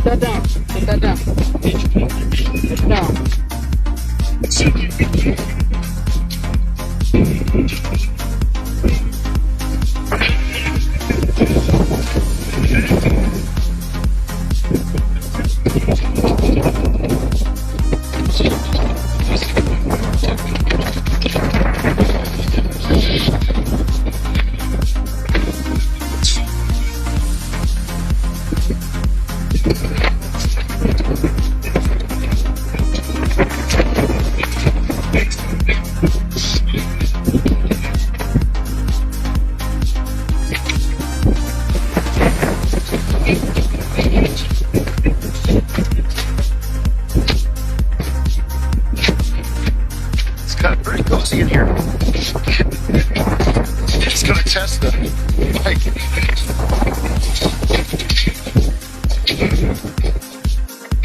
Put that down. Put that down. Put it down. In here. Just gonna test the bike. It's kind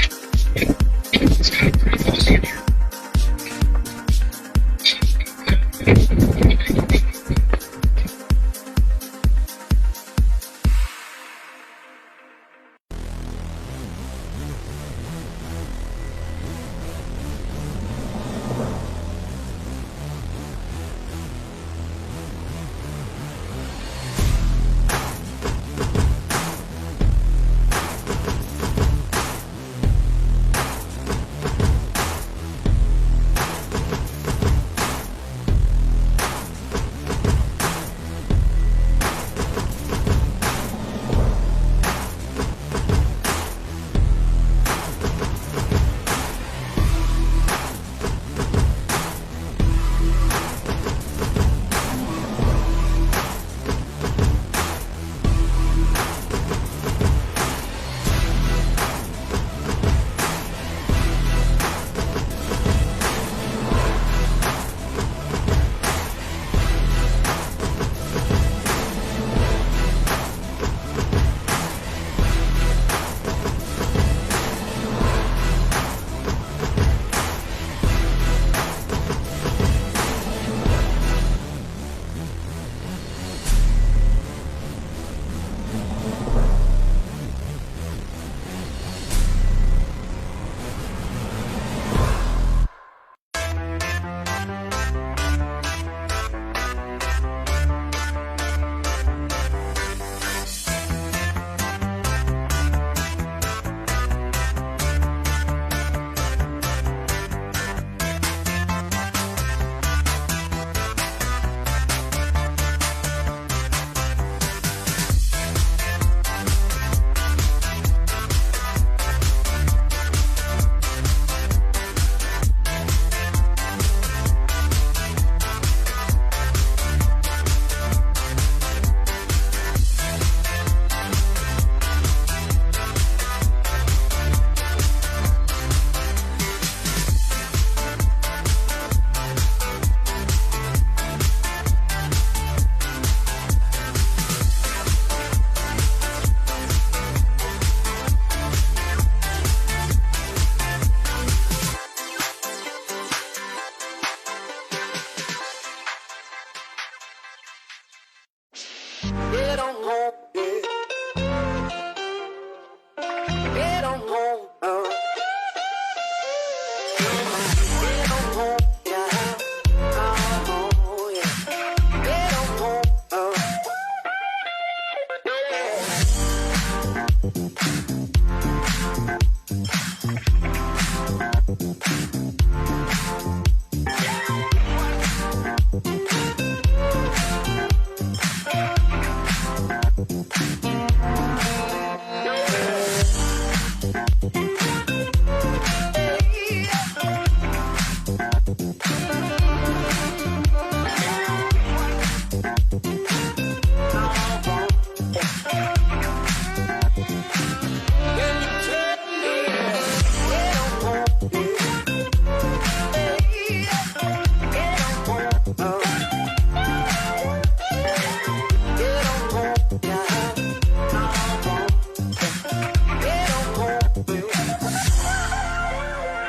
of pretty cozy in here.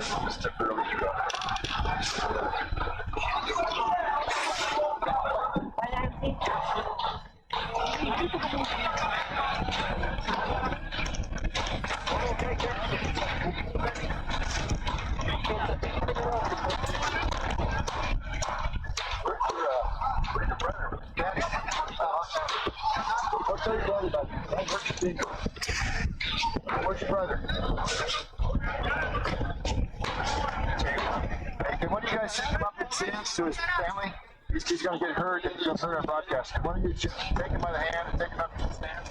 Just took early to go. Where's your brother? Daddy? I'll tell your brother about it. Where's your brother? Hey, can one of you guys come up and say this to his family? He's going to get hurt if he's going to hurt on broadcast. Can one of you just take him by the hand and take him up to the stand?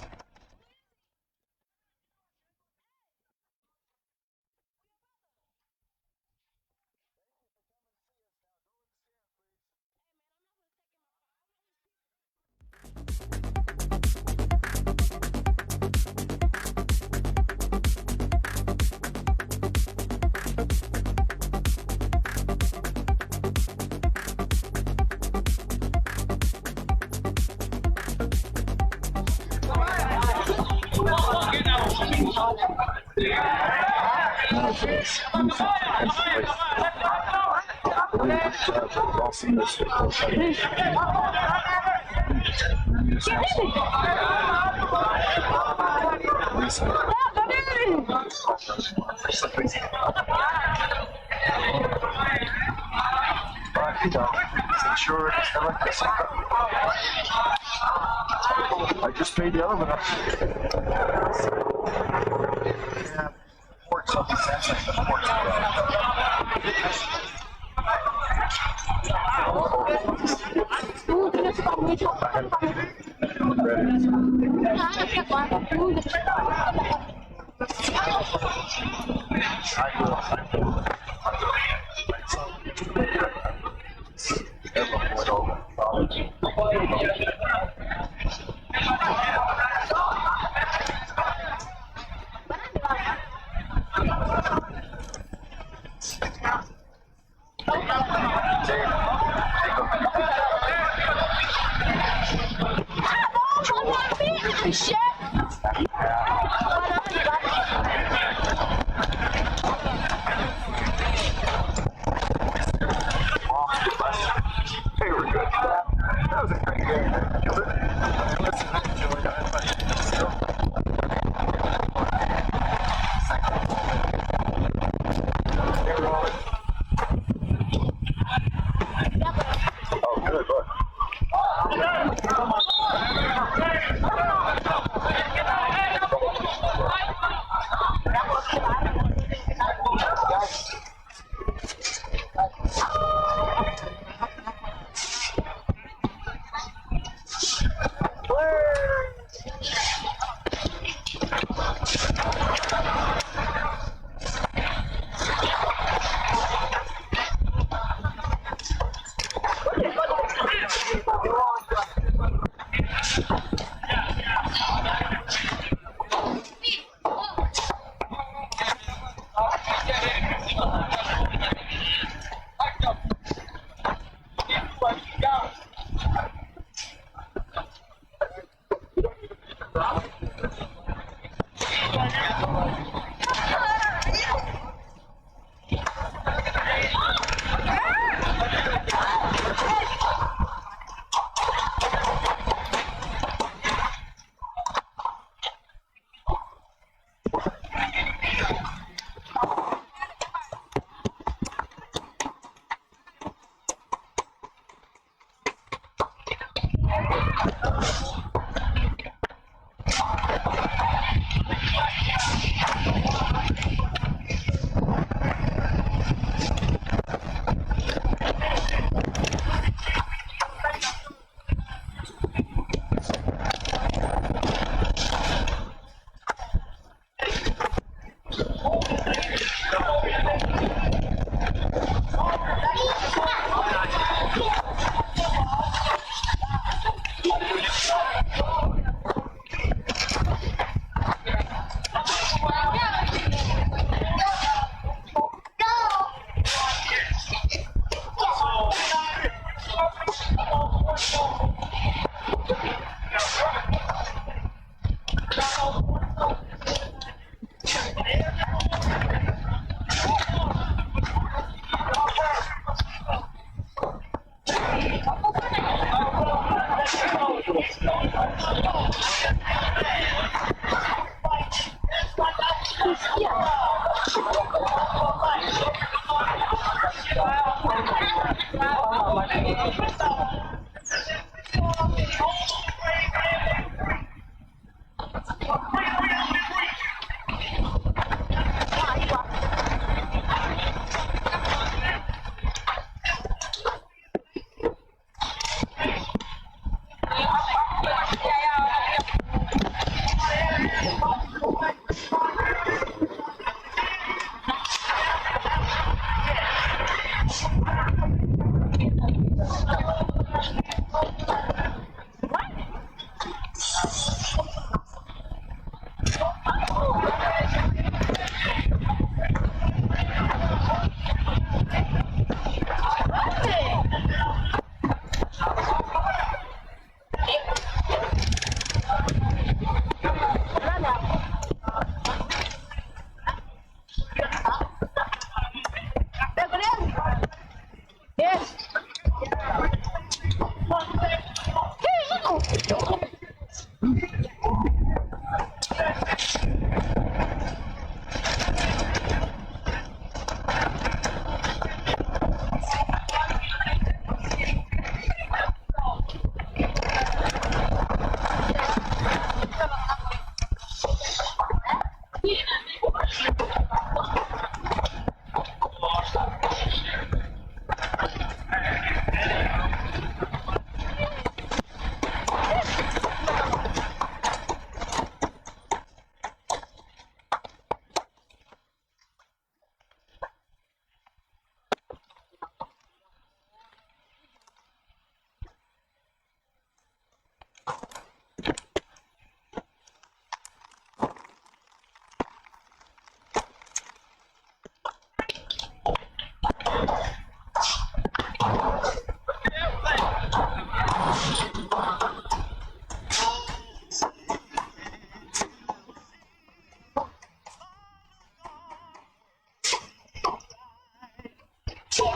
All seen this. Sure, I just paid the other one up. Yeah, pork something sensitive. Shit! Hey, we're good. That was a great game. Killed it. I enjoyed it, but still. Hey, Rolling. Oh, good, look.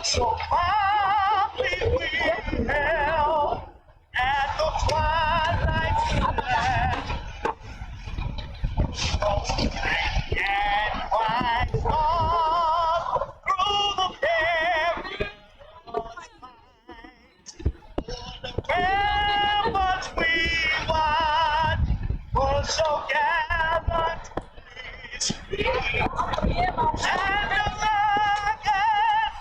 So proudly we hailed at the twilight's land, and Christ on through the perilous fight. Where much we watched was so gallantly, and the rocket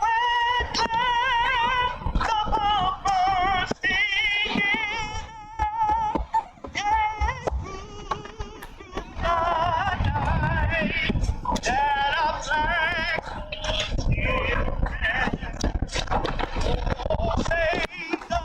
went down the bumper singing, yeah, through the night, that our flag will save the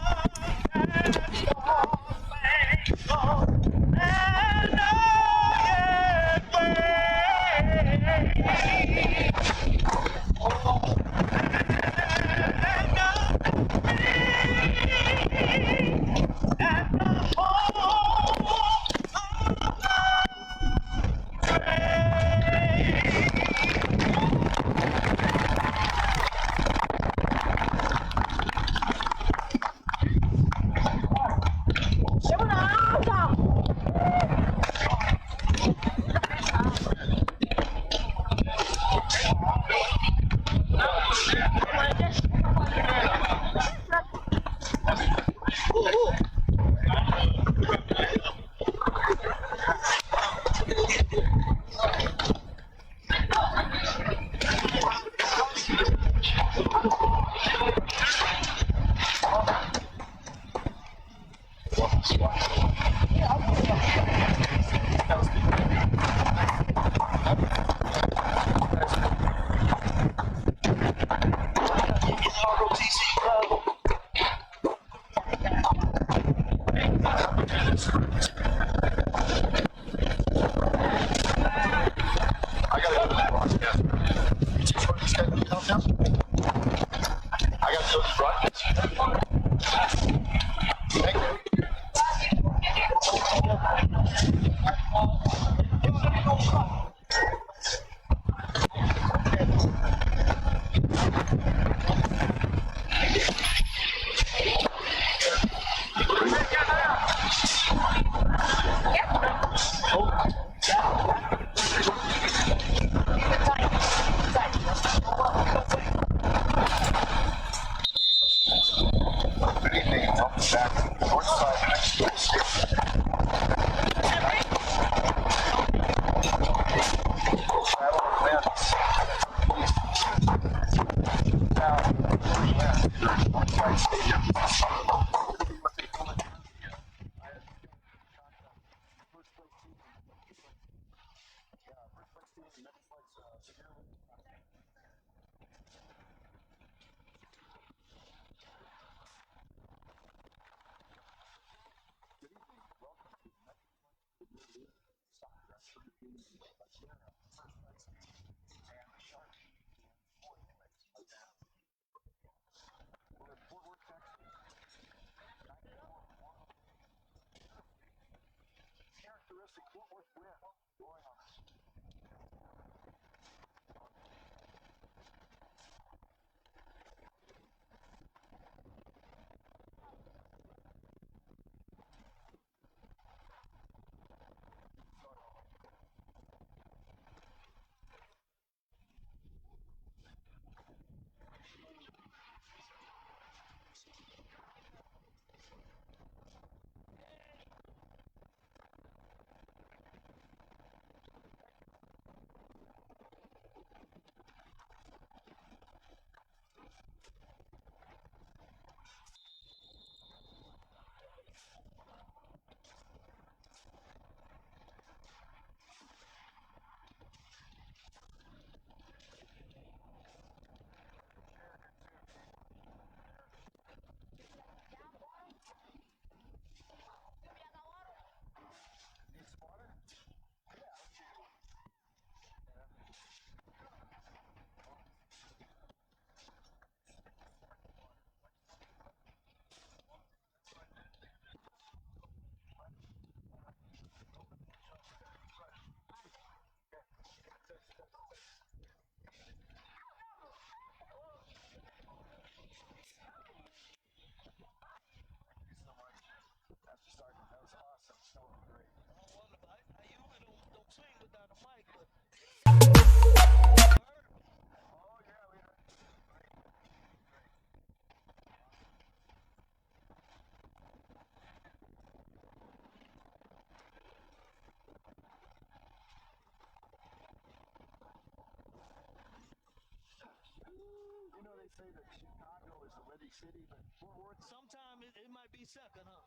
say that Chicago is the windy city, but Fort Worth. Sometime it might be second, huh?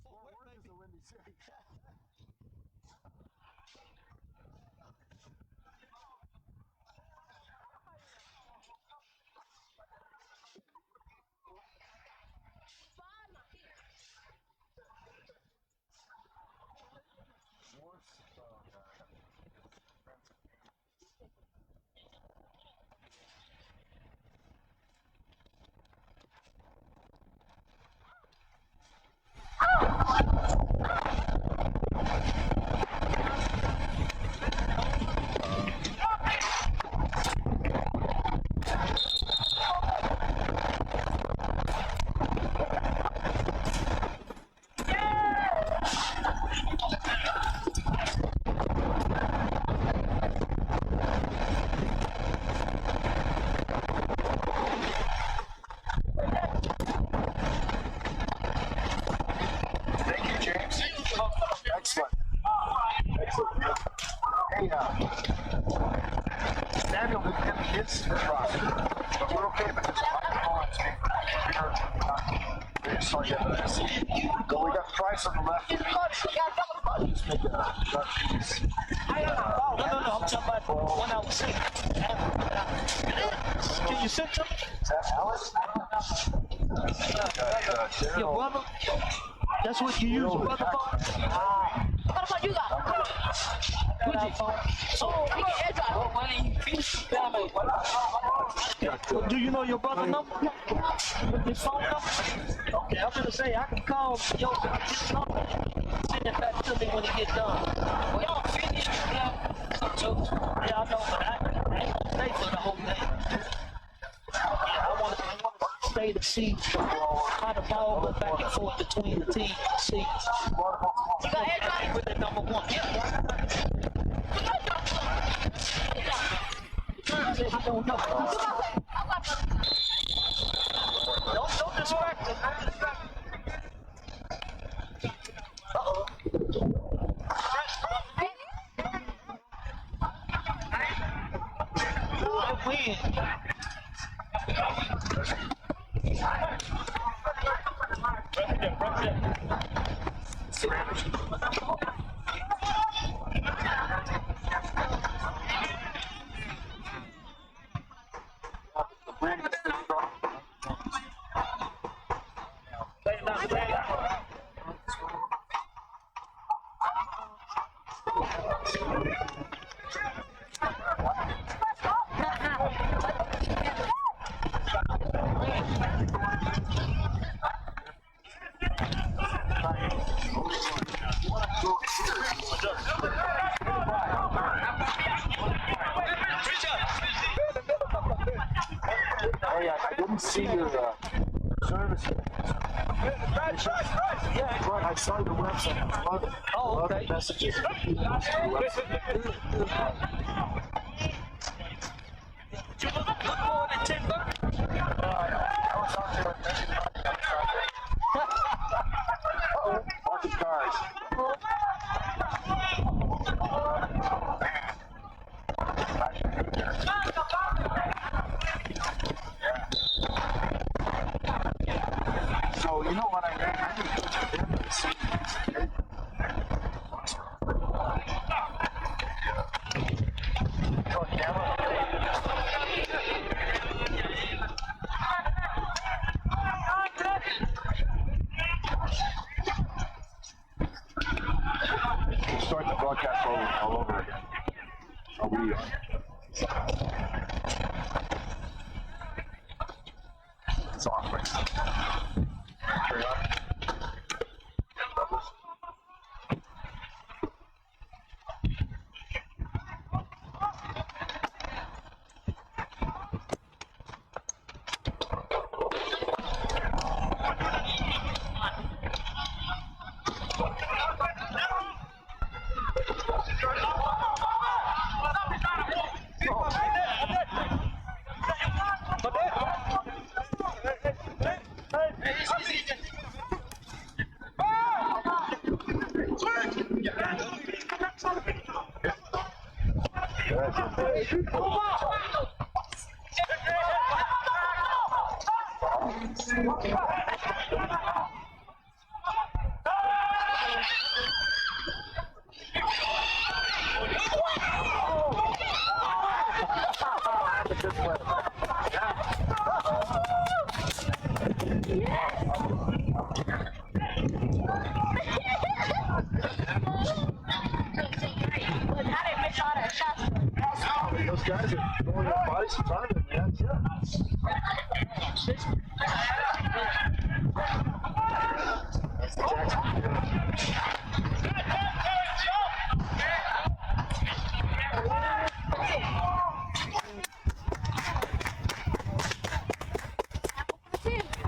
Fort Worth is the windy city. Thank you, James. Excellent. Excellent. Hey, Samuel didn't get his cross, but we're okay because we saw you at the SC. So we got Price on the left. Just make a sharp piece. No, I'm talking about when I was sick. Can you sit to me? Is that Alex? Your brother? That's what you use your brother for? What about you got? Do you know your brother's number? His phone number? Okay, I'm gonna say I can call your his number. Send it back to me when it gets done. Well, y'all finished. Yeah, I know, but I ain't gonna stay for the whole day. Yeah, I want to stay to see how the ball go back and forth between the teams. See, You got head with the number one. I don't know. Don't distract him. Don't distract him. Uh-oh. I win. Hey, I didn't see your service. Yeah, but I saw your website. Love it. Oh, okay. Love the messages. You look more than 10 bucks. I was out there watching cars. So, you know what I mean? I think start the broadcast all over again. Are we on? It's off right now. Carry on. Look, I didn't miss all that shots. Those guys are throwing their bodies in front of them, man. That's the Jackson.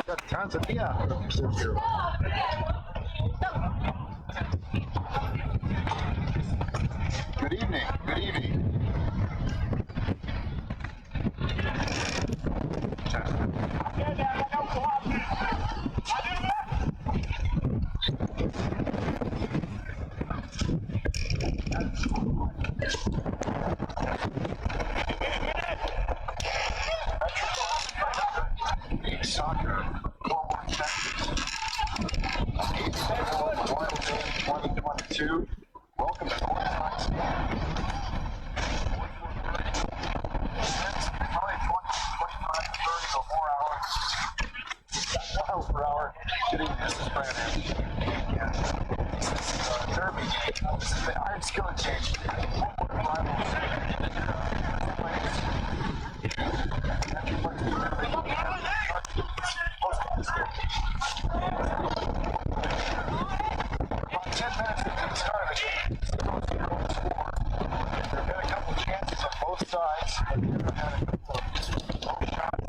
Got tons of here. Good evening. Good evening. Soccer, Global Texas. 2022. Welcome to quarterfinals. Probably 20, 25, 30 or more hours. Miles per hour. Getting this is brand new. Yeah. Derby. This is the Iron Skill Exchange. About 10 minutes into the start of the game, 0-0 score. There have been a couple chances on both sides. They've had a couple of long shots.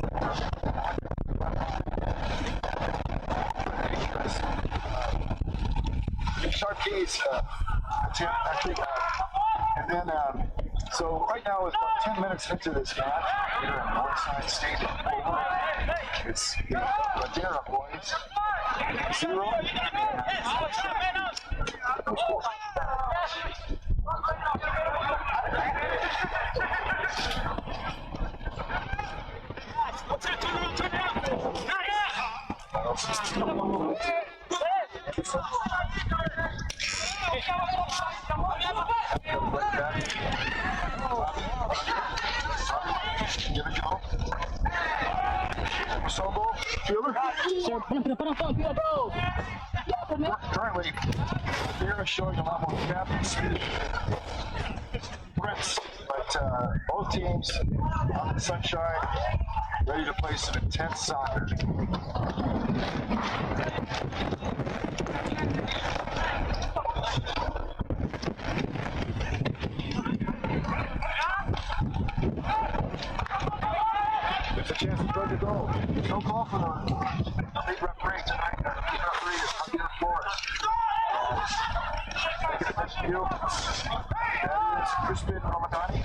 Sharp gaze attempt, actually. And then, so right now it's about 10 minutes into this match. Here in Northside Stadium. It's the Ladera boys. 0. Give it go. Solo, fielder. Currently, they're showing a lot more captains. Brits, but both teams on the sunshine, ready to play some intense soccer. There's a chance to throw the goal. No call for the big referee tonight. The big referee is Javier Flores. Making a big deal. That is Crispin Ramadani.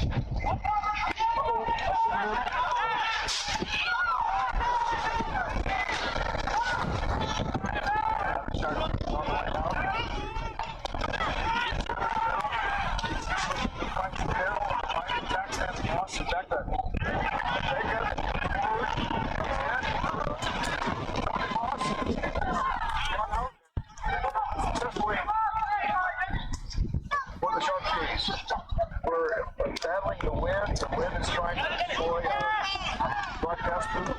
We're battling the wind. The wind is trying to destroy our broadcast booth.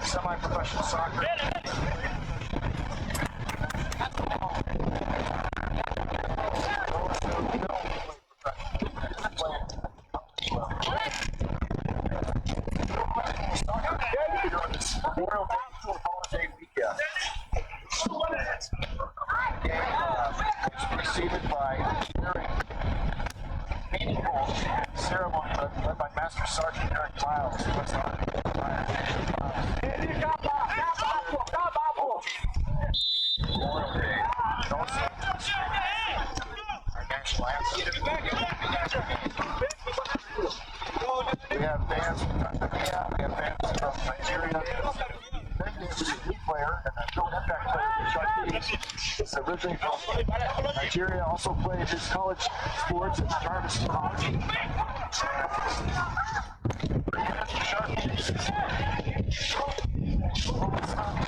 Semi-professional soccer. Memorial Day holiday weekend. Game was preceded by a very meaningful ceremony led by Master Sergeant Eric Miles, who was our Memorial Day. And also our national anthem. We have bands from Tanzania, we have bands from Nigeria. Then we play player and a field impact player for Sharkies. Is originally from Nigeria, also played his college sports at Jarvis College.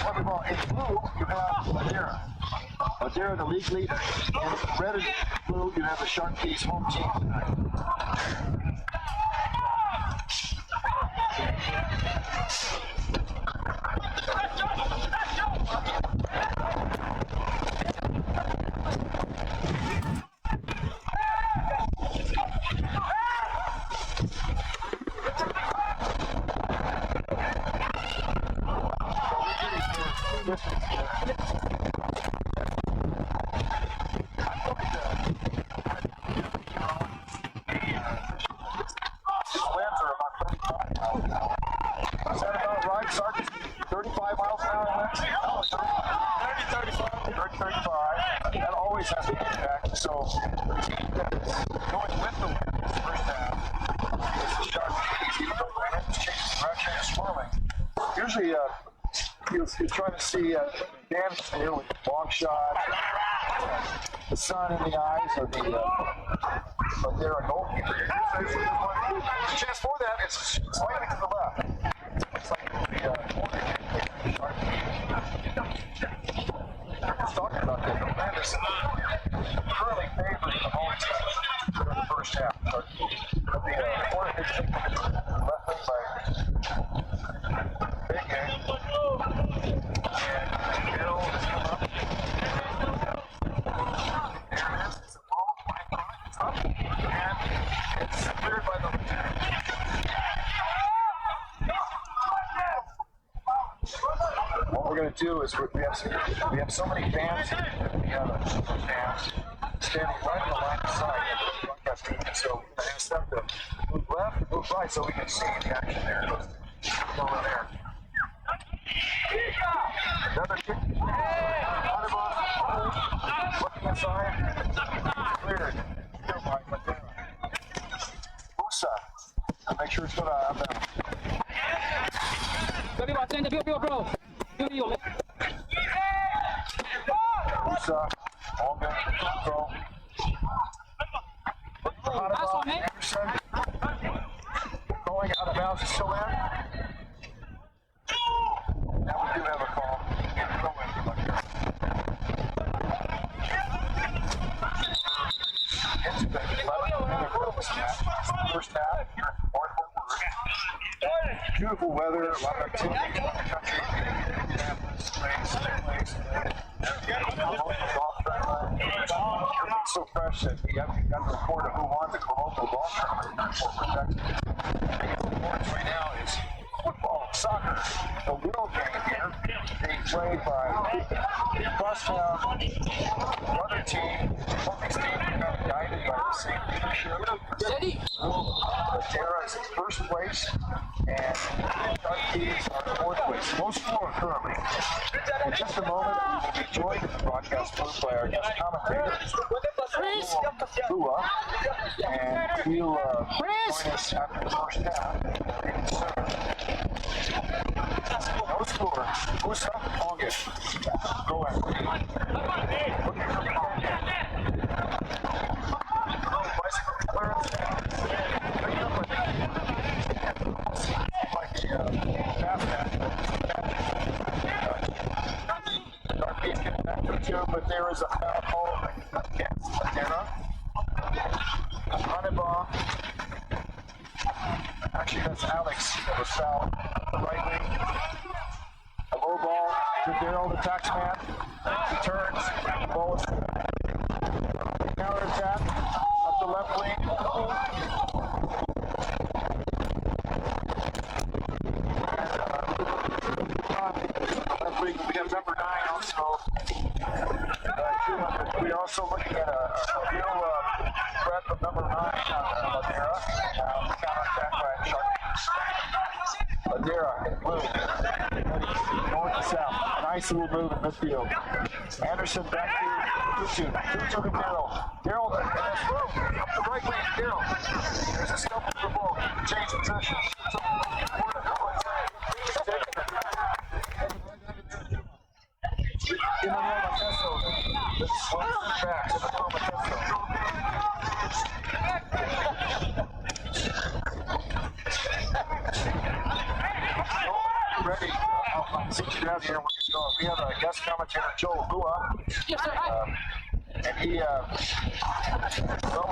Volleyball in blue, you have Ladera. Ladera, the league leader. In red and blue, you have the Sharkies home team tonight. That always has an impact. So the team that is going with the wind in the first half is the Sharkies. Even though the wind is changing direction and swirling. Usually you're trying to see dance here with long shot, the sun in the eyes of the Ladera goalkeeper. The chance for that is slightly to the left. It's like the corner kick for the Sharkies. Let's talk about that. The wind is currently favoring the home team for the first half. But the corner kick is left wing by Big Gang. And Bill has come up. There it is. It's a ball. It's up. And it's cleared by the What we're going to do is we have so many fans that we have fans standing right on the line of sight of the broadcast team. And so we're going to ask them to move left, move right so we can see the action there. Over there. Another kick. Looking inside. Cleared. Cleared by Ladera. Musa. Make sure it's going to outbound. Musa. All good. Throw. Anderson. Going out of bounds is still in. Now we do have a call. Into the 11th first half. Beautiful weather, a lot of activity in the country. Everything's so fresh that we haven't got to report who won the Colombo ball tournament for protection. Right now is football, soccer, the little game here being played by Crosstown, another team, Olympics team, guided by the same leadership. Ladera is in first place, and Sharkies are in fourth place. Low score currently. In just a moment, we will be joined in the broadcast booth by our guest commentator, Bua, and he'll join us after the first half. No score. Who's up? August. Go ahead. Bicycle clearance. Like fast Sharkies get back to two, but there is a foul call against Ladera. Haneba. Actually, that's Alex that was fouled. Right wing. A low ball to Daryl, the taxman. He turns. The ball is counter attack up the left wing. Left wing, we have number 9 also. We're also looking at a real threat of number 9 on Ladera. Counter attack by Sharkies. Ladera in blue. North to south. Nice little move in midfield. Anderson back to Tutu to Daryl. Daryl up the right wing. Daryl. There's a stumble for the ball. Change position. in the Matesso. That's one back to the Matesso. Ready? I'll sit you down here. We have a guest commentator, Joe Lua. Yes, sir. Hi. And he well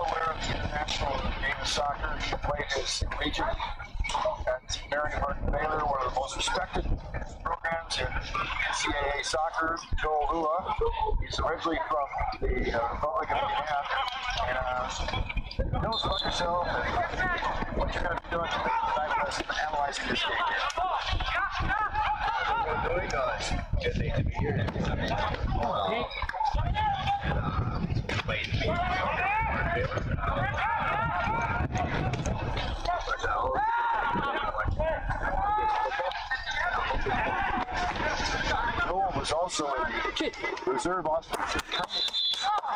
aware of the international game of soccer. He played his collegiate at Mary Martin Baylor, one of the most respected programs in NCAA soccer. Joel Lua. He's originally from the Republic of Indiana. And knows about yourself and what you're going to be doing tonight with us and analyzing this game. What I'm doing, guys. Good thing to be here. Joel was also a reserve offensive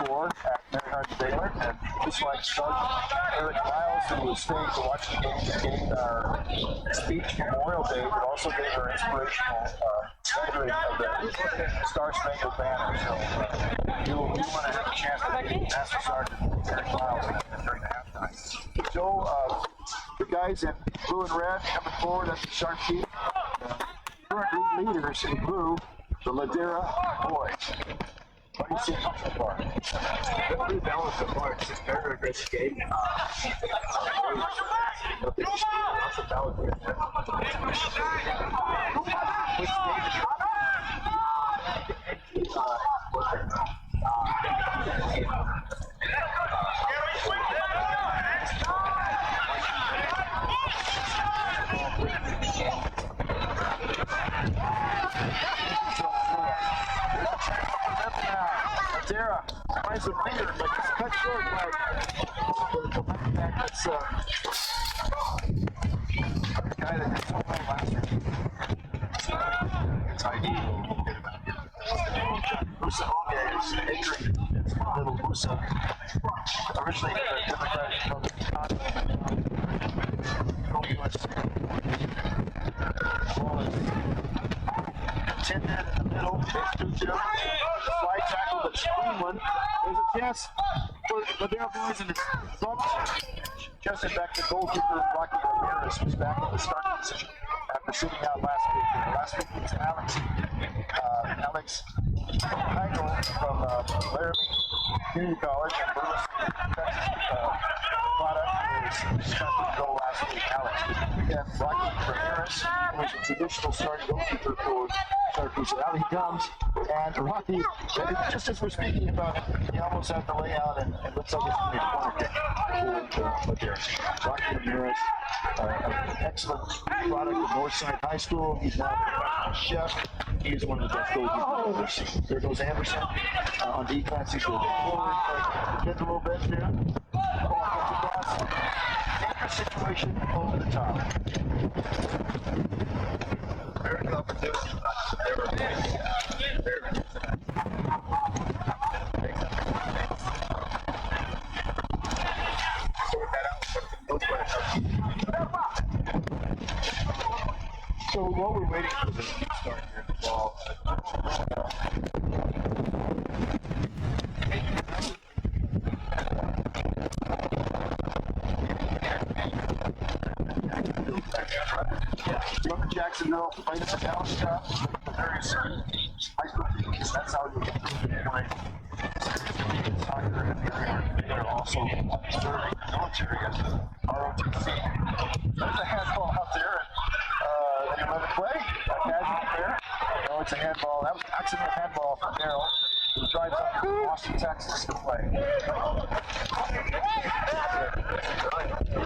for at Mary Martin Baylor, and just like Sergeant Eric Miles, who was staying to watch the game, gave our speech Memorial Day, but also gave our inspirational rendering of the Star Spangled Banner. So you want to have a chance to Master Sergeant Eric Miles during the halftime. So the guys in blue and red coming forward at the sharp team. Current leaders in blue, the Ladera boys. What do you see so far? Pretty balanced so far. It's just very aggressive game. Lots of balance here. Ladera finds the finger, but it's cut short by that's the guy that did so well last year. It's ideal. Musa Onge is injury. Little Musa. Originally a Democratic intended in the middle. Slide tackle, but screen one. There's a chance for the Ladera boys, and it's bumped. Just back to goalkeeper Rocky Ramirez, who's back in the starting position after sitting out last week. Last week was Alex Heigl from Laramie Community College and Burleson, Texas product, who was starting to go last week. Alex. And Rocky Ramirez was a traditional starting goalkeeper for Syracuse. Out he comes, and Rocky, just as we're speaking about him, he almost had the layout and looks like it's going to be a corner kick for Rocky Ramirez, an excellent product of Northside High School. He's now a chef. He is one of the best goalkeepers. There goes Anderson on defense. He's going forward, gets a little bit there. Ball comes across. Dangerous situation over the top. Very competitive. They were very sort that out. So while we're waiting for this to start here, well, from Jacksonville, played at the Dallas Cup, various high school teams. That's how you get to play soccer. And they're also serving the military as ROTC. There's a handball out there, and they let it play. Casual there. Oh, it's a handball. That was an accidental handball from Darryl, who drives up to Austin, Texas to play. He's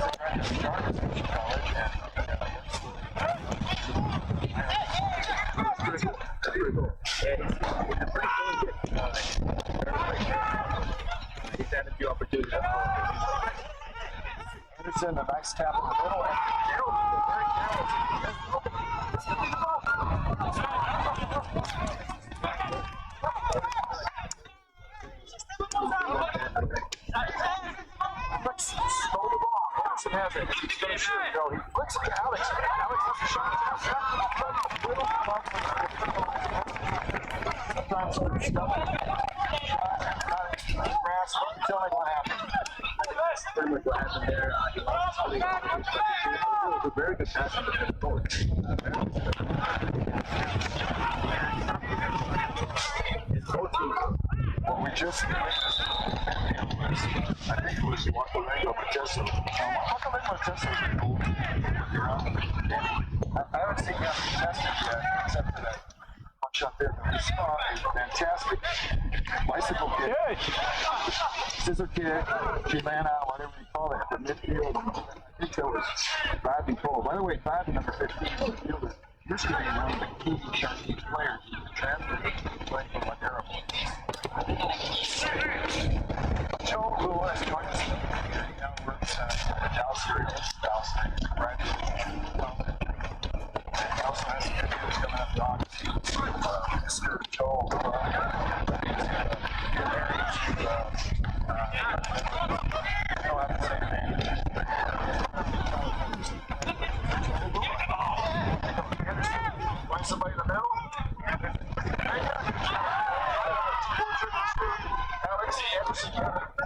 a graduate from College, and pretty cool. He's had a few opportunities. Anderson, a nice tap in the middle, and Darryl is very stole the ball. Anderson has it. He's going to shoot. No, he flicks it to Alex. Alex has a shot. sometimes through stuff. Grass. Tell me what happened. Pretty much what happened there. It was a very good pass to the forward. Well, we just I think it was Wakalengo Majesso. Wakalengo Majesso is an old I haven't seen him tested yet, except for that punch up there. But we saw a fantastic bicycle kick, scissor kick, Chilana, whatever you call it, the midfield. I think that was Bobby Cole. By the way, Bobby, number 15, midfielder. This guy is one of the key Chinese players in the transfer playing for Ladera. Joe Lewis joined us. He now works at the Dallas area. Dallas graduate. And also has some videos coming up on Mr. Joe Lewis. Get married to, I don't have to say the name. Find somebody in the middle. Alex, Anderson,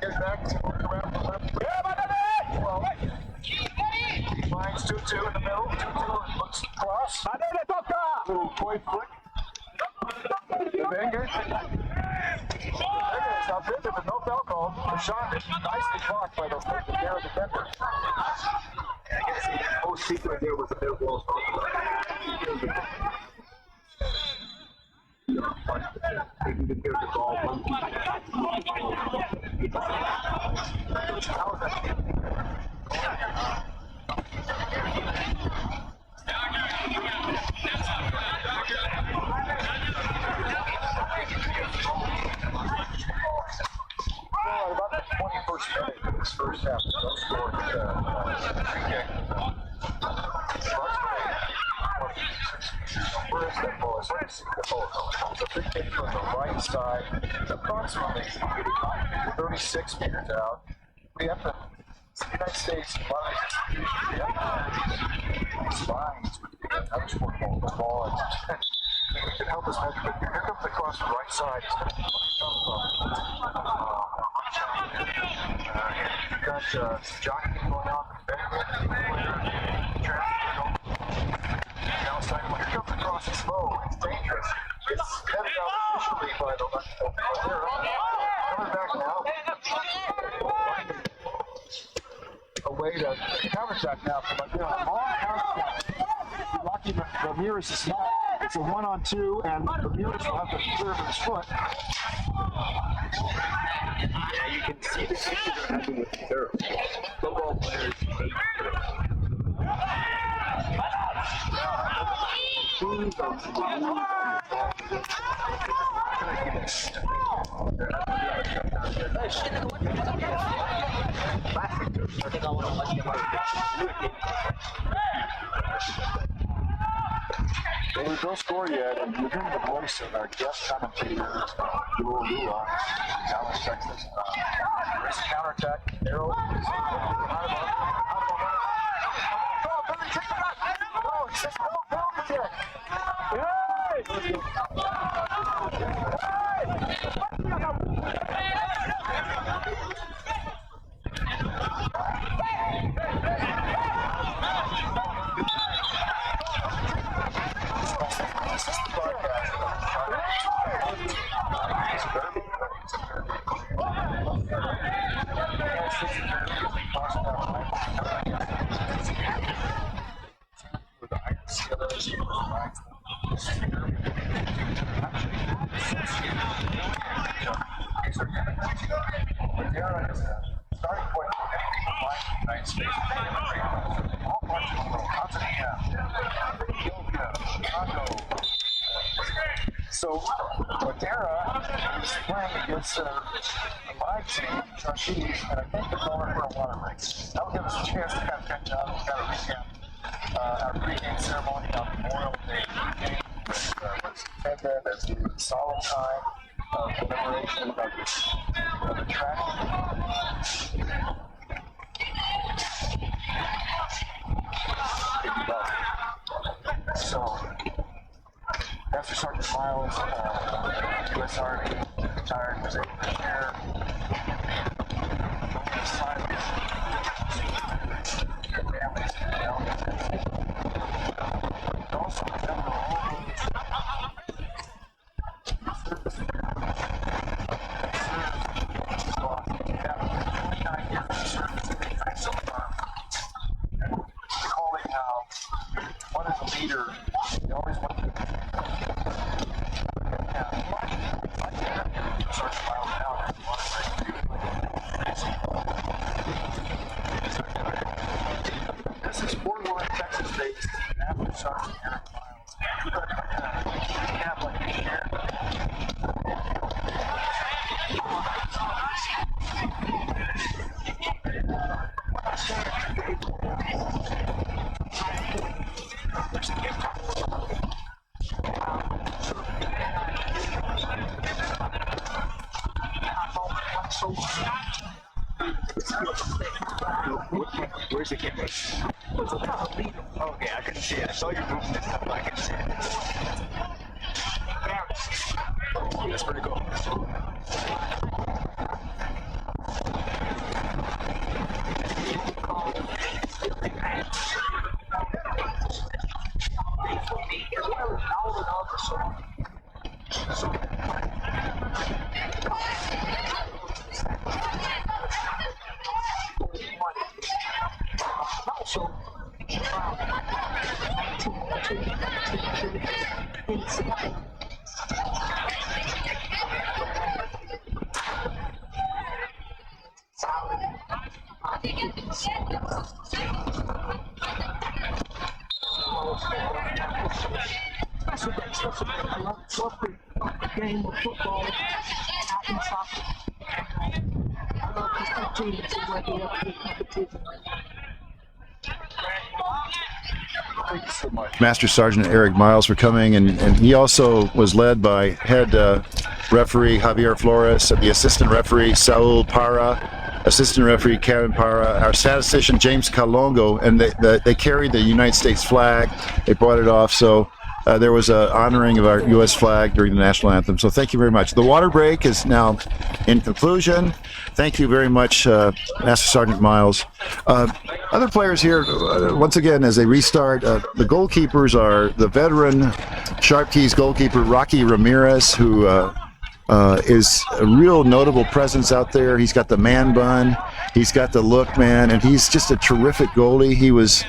get back to work around the left. Well, he finds 2-2 in the middle. 2-2 looks across. Little toy flick. Banger. Now, Bishop with no foul call. The shot is nicely blocked by the Ladera defender. I guess the whole secret there was a bit well they can get the ball one How is that? Well, about the 21st minute of this first half, no score. Free kick. Where is that ball? It's a free kick from the right side, approximately 36 meters out. We have to, the United States, a lot of these spines would be a touch for the ball. It can help us measure, but here comes the cross from the right side. It's going to you've got some jockeying going on. Outside, when it comes across, it's slow. It's dangerous. It's headed out initially by the left. Coming back now. A way to counterattack now from a long counterattack. Lucky Ramirez is not. It's a 1-on-2, and Ramirez will have to clear with his foot. Yeah, you can see the changes are happening with their football players. Well, there's no score yet, and you're hearing the voice of our guest commentator, Joel Lua, Dallas, Texas. There's a counterattack. Arrow. Ladera is a starting point for the United States. All parts of the world, Tanzania, Ethiopia, Chicago. So Ladera is playing against my team, Trustees, and I think they're going for a water break. That will give us a chance to kind of catch up, kind of recap our pregame ceremony on Memorial Day pregame. What's intended as the solemn time of commemoration of the tragedy. So, Master Sergeant Miles, U.S. Army, retired, was able to share the silence their families and relatives. And also remember all those service yeah, 29 years of service that they've had so far. And recalling how one is a leader, they always want to this is Fort Worth, Texas based Master Sergeant Eric Miles. Have like a share. Where's the camera? Okay, I couldn't see it. I saw you moving this stuff, but I couldn't see it. That's pretty cool. Game of football, not in soccer. I love this team to work it up to the competition. Thank you so much. Master Sergeant Eric Miles for coming, and he also was led by head referee Javier Flores, and the assistant referee Saul Parra, assistant referee Karen Parra, our statistician James Calongo, and they carried the United States flag. They brought it off, so there was an honoring of our U.S. flag during the national anthem. So thank you very much. The water break is now in conclusion. Thank you very much, Master Sergeant Miles. Other players here, once again, as they restart, the goalkeepers are the veteran Sharp Keys goalkeeper Rocky Ramirez, who is a real notable presence out there. He's got the man bun, he's got the look, man, and he's just a terrific goalie. He was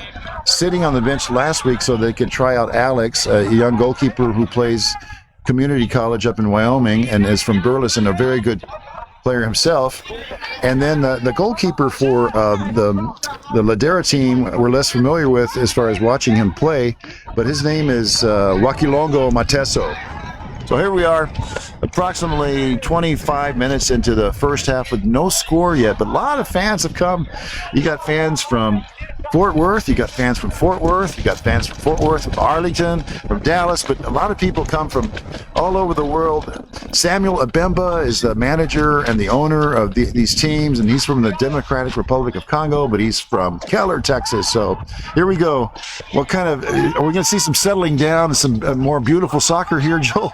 sitting on the bench last week so they could try out Alex, a young goalkeeper who plays community college up in Wyoming and is from Burleson, a very good player himself. And then the goalkeeper for the Ladera team we're less familiar with as far as watching him play, but his name is Wakilongo Mateso. So here we are, approximately 25 minutes into the first half with no score yet, but a lot of fans have come. You got fans from Fort Worth, you got fans from Fort Worth, you got fans from Fort Worth, from Arlington, from Dallas, but a lot of people come from all over the world. Samuel Abemba is the manager and the owner of these teams, and he's from the Democratic Republic of Congo, but he's from Keller, Texas. So here we go. What kind of, are we going to see some settling down and some more beautiful soccer here, Joel?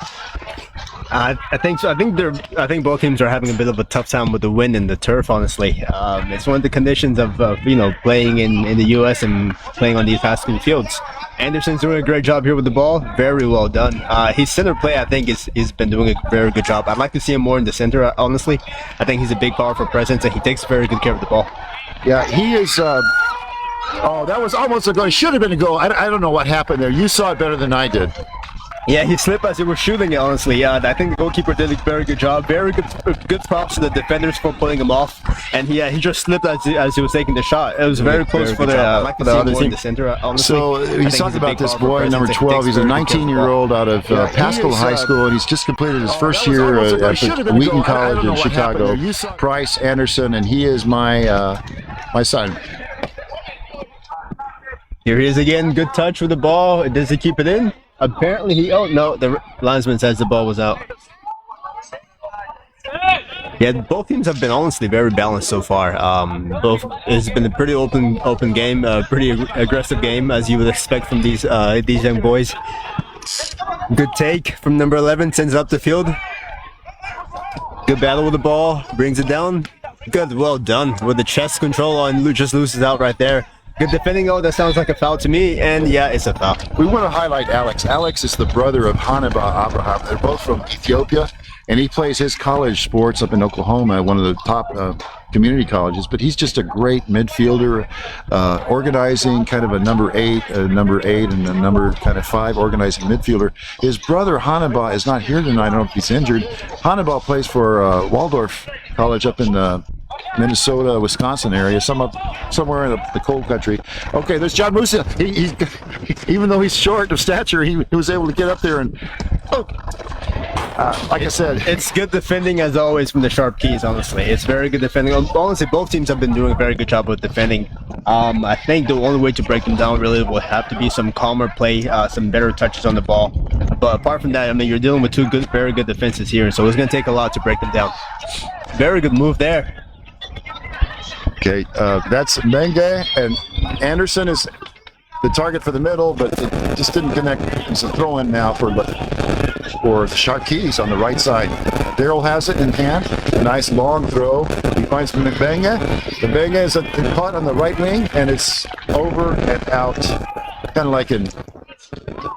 I think so. I think both teams are having a bit of a tough time with the wind and the turf. Honestly, it's one of the conditions of playing in the U.S. and playing on these fast-moving fields. Anderson's doing a great job here with the ball. Very well done. His center play, I think, he's been doing a very good job. I'd like to see him more in the center. Honestly, I think he's a big, powerful presence, and he takes very good care of the ball. Yeah, he is. Oh, that was almost a goal. It should have been a goal. I don't know what happened there. You saw it better than I did. Yeah, he slipped as he was shooting it, honestly. Yeah, I think the goalkeeper did a very good job. Very good props to the defenders for pulling him off. And he just slipped as he was taking the shot. It was very close for the other team. The center, honestly. So he's talking about this boy, number 12. He's a 19-year-old out of Pascal High School, and he's just completed his first year at Wheaton College in Chicago. Price Anderson, and he is my son. Here he is again. Good touch with the ball. Does he keep it in? Apparently the linesman says the ball was out. Yeah, both teams have been honestly very balanced so far. It's been a pretty open game, pretty aggressive game as you would expect from these young boys. Good take from number 11, sends it up the field. Good battle with the ball, brings it down. Good, well done with the chest control on, just loses out right there. Good defending. Oh, that sounds like a foul to me, and yeah, it's a foul. We want to highlight Alex. Alex is the brother of Hannibal Abraham. They're both from Ethiopia, and he plays his college sports up in Oklahoma, one of the top community colleges. But he's just a great midfielder, organizing, kind of a number 8, and a number kind of 5 organizing midfielder. His brother Hannibal is not here tonight. I don't know if he's injured. Hannibal plays for Waldorf College up in Minnesota, Wisconsin area, somewhere in the cold country. Okay, there's John Musa. He even though he's short of stature, he was able to get up there and, like I said, it's good defending as always from the Sharp Keys. Honestly, it's very good defending. Honestly, both teams have been doing a very good job with defending. I think the only way to break them down really will have to be some calmer play, some better touches on the ball. But apart from that, I mean, you're dealing with 2 very good defenses here, so it's going to take a lot to break them down. Very good move there. Okay, that's Menge, and Anderson is the target for the middle, but it just didn't connect. It's a throw-in now for the Sharp Keys on the right side. Daryl has it in hand. A nice long throw. He finds Mbenge. Mbenge is caught on the right wing, and it's over and out. Kind of like an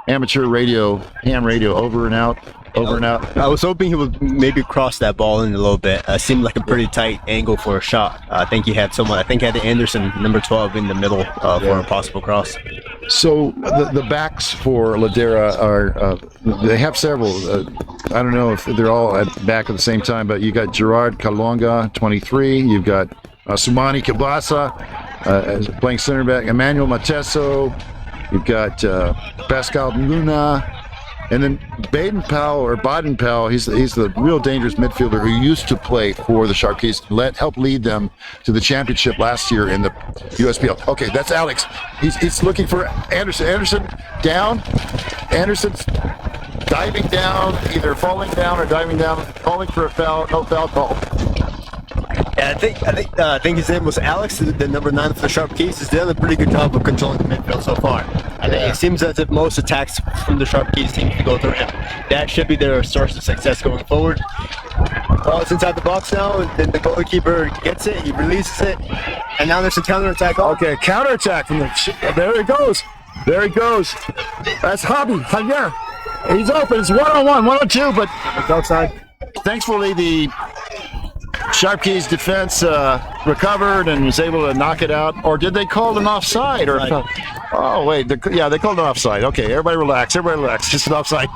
amateur radio, ham radio, over and out. Over and out. I was hoping he would maybe cross that ball in a little bit. Seemed like a pretty tight angle for a shot. I think he had someone. I think he had Anderson, number 12, in the middle for a possible cross. So the backs for Ladera are they have several. I don't know if they're all at back at the same time, but you got Gerard Kalonga, 23. You've got Sumani Kibasa playing center back. Emmanuel Mateso. You've got Pascal Luna. And then Baden Powell, he's the real dangerous midfielder who used to play for the Sharp Keys, help lead them to the championship last year in the USPL. Okay, that's Alex. He's looking for Anderson. Anderson down. Anderson's diving down, either falling down or diving down, calling for a foul. No foul call. Yeah, I think his name was Alex, the number 9 for the Sharp Keys. He's done a pretty good job of controlling the midfield so far. I think it seems as if most attacks from the Sharp Keys team can go through him. That should be their source of success going forward. Ball is inside the box now, and then the goalkeeper gets it, he releases it, and now there's a counterattack. Okay, counterattack from the. There he goes. There he goes. That's Javier. He's open. It's 1-on-1, 1-on-2, but it's outside. Thankfully, the Sharp Keys defense recovered and was able to knock it out. Or did they call an offside? Or oh wait, they called an offside. Okay, everybody relax. Just an offside.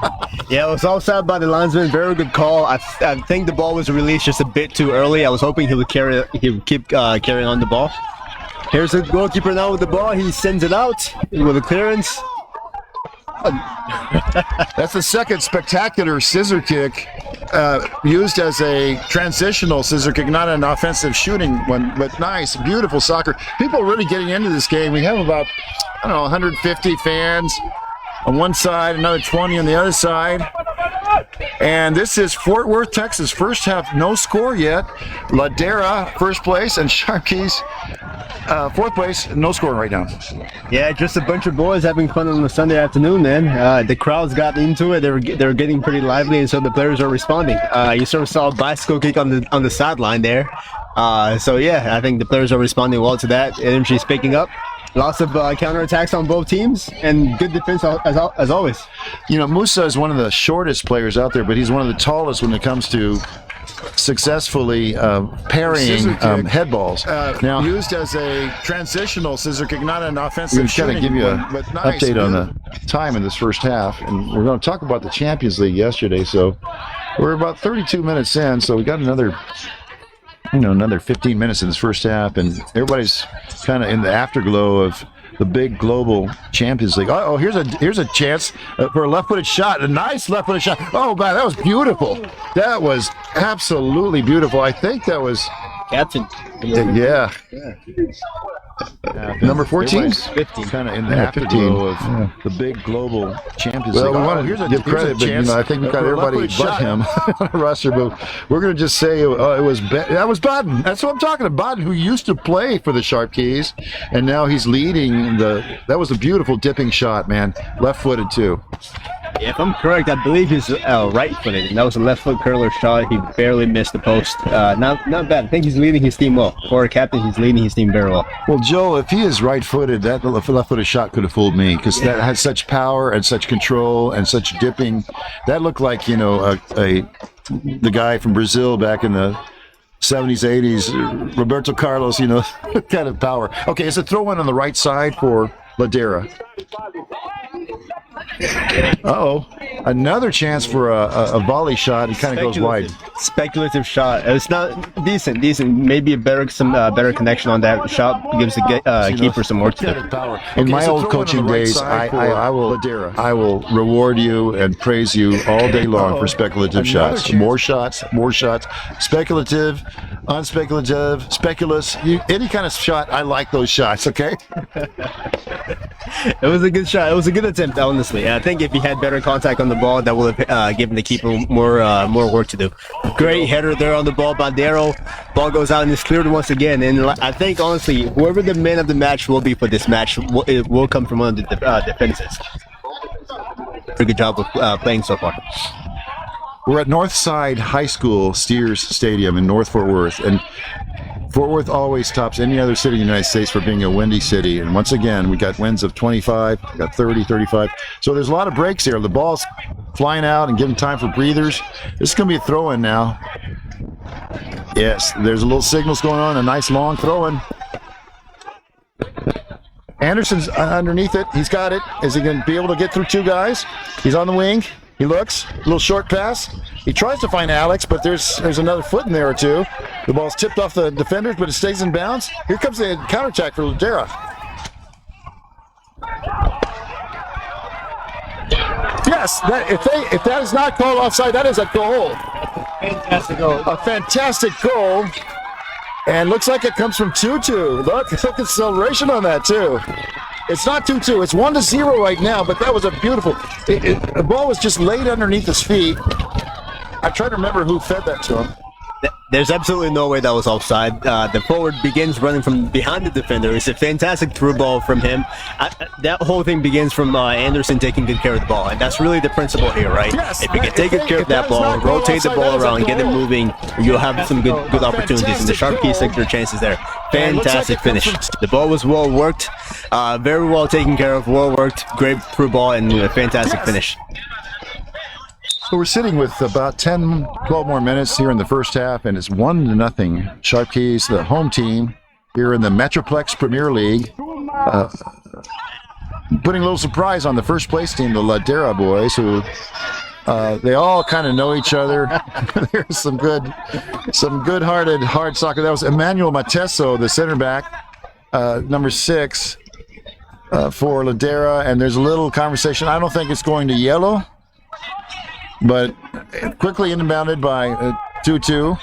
Yeah, it was offside by the linesman. Very good call. I think the ball was released just a bit too early. I was hoping he would keep carrying on the ball. Here's the goalkeeper now with the ball. He sends it out with a clearance. That's the second spectacular scissor kick used as a transitional scissor kick, not an offensive shooting one, but nice, beautiful soccer. People are really getting into this game. We have about, 150 fans on one side, another 20 on the other side. And this is Fort Worth, Texas. First half, no score yet. Ladera, first place, and Sharp Keys, fourth place, no score right now. Yeah, just a bunch of boys having fun on a Sunday afternoon, man. The crowd's got into it. They're getting pretty lively, and so the players are responding. You sort of saw a bicycle kick on the sideline there. So yeah, I think the players are responding well to that. Energy's picking up. Lots of counterattacks on both teams, and good defense as always. Musa is one of the shortest players out there, but he's one of the tallest when it comes to successfully parrying head balls. Now used as a transitional scissor kick, not an offensive shooting. We're going to give you an update on the time in this first half, and we're going to talk about the Champions League yesterday. So we're about 32 minutes in, so we got another 15 minutes in this first half, and everybody's kind of in the afterglow of the big global Champions League. Oh, here's a chance for a left-footed shot, a nice left-footed shot. Oh man, that was beautiful. That was absolutely beautiful. I think that was Captain. Yeah. Number 14? 15. Kind of in the afterglow of the big global Champions League. Well, we want to give credit, but I think we've got everybody but him on the roster. But we're going to just say that was Baden. That's what I'm talking about. Baden, who used to play for the Sharp Keys, and now he's leading that was a beautiful dipping shot, man. Left-footed too. If I'm correct, I believe he's right-footed, and that was a left foot curler shot. He barely missed the post. Not bad. I think he's leading his team well. For a captain, he's leading his team very well. Well, Joel, if he is right-footed, that left-footed shot could have fooled me because that has such power and such control and such dipping. That looked like, you know, the guy from Brazil back in the 70s, 80s, Roberto Carlos, you know, kind of power. Okay, it's a throw-in on the right side for Ladera. Uh-oh. Another chance for a volley shot. It kind of goes wide. Speculative shot. It's not decent. Maybe some better connection on that shot gives the keeper some more to do. Power. In my old coaching days, I will reward you and praise you all day long for speculative shots. More shots. Speculative, unspeculative, speculous. Any kind of shot, I like those shots, okay? It was a good shot. It was a good attempt, honestly. I think if he had better contact on the ball, that would have given the keeper more work to do. Great header there on the ball. Bandero. Ball goes out and is cleared once again. And I think, honestly, whoever the man of the match will be for this match, it will come from one of the defenses. Pretty good job of playing so far. We're at Northside High School Steers Stadium in North Fort Worth, and Fort Worth always tops any other city in the United States for being a windy city. And once again, we got winds of 25, we got 30, 35. So there's a lot of breaks here. The ball's flying out and giving time for breathers. This is going to be a throw-in now. Yes, there's a little signals going on, a nice long throw-in. Anderson's underneath it. He's got it. Is he going to be able to get through two guys? He's on the wing. He looks, a little short pass. He tries to find Alex, but there's another foot in there or two. The ball's tipped off the defenders, but it stays in bounds. Here comes the counterattack for Ladera. Yes, if that is not called offside, that is a goal. Fantastic goal. A fantastic goal. And looks like it comes from 2-2. Look at the celebration on that, too. It's not 2-2. It's 1-0 right now, but that was a beautiful... the ball was just laid underneath his feet. I'm trying to remember who fed that to him. There's absolutely no way that was offside. The forward begins running from behind the defender. It's a fantastic through ball from him. That whole thing begins from Anderson taking good care of the ball, and that's really the principle here, right? Yes, if you can take good care of that ball, rotate the ball around, get it moving, you'll have some good opportunities, and the Sharp Keys take their chances there. Fantastic finish. The ball was well worked, very well taken care of, well worked, great through ball, and a fantastic finish. So we're sitting with about 10, 12 more minutes here in the first half, and it's 1-0. Sharp Keys, the home team, here in the Metroplex Premier League. Putting a little surprise on the first place team, the Ladera boys, who they all kind of know each other. There's some good-hearted, hard soccer. That was Emmanuel Mateso, the center back, number 6 for Ladera, and there's a little conversation. I don't think it's going to yellow. But quickly inbounded by 2-2,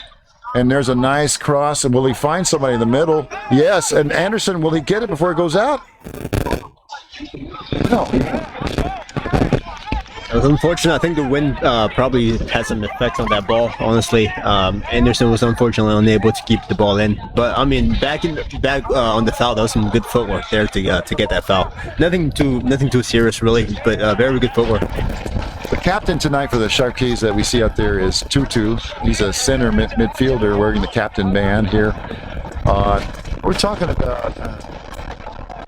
and there's a nice cross. And will he find somebody in the middle? Yes. And Anderson, will he get it before it goes out? No. It was unfortunate. I think the wind probably had some effect on that ball. Honestly, Anderson was unfortunately unable to keep the ball in. But I mean, back on the foul, that was some good footwork there to get that foul. Nothing too serious really, but very good footwork. The captain tonight for the Sharp Keys that we see out there is Tutu. He's a center midfielder wearing the captain band here. We're talking about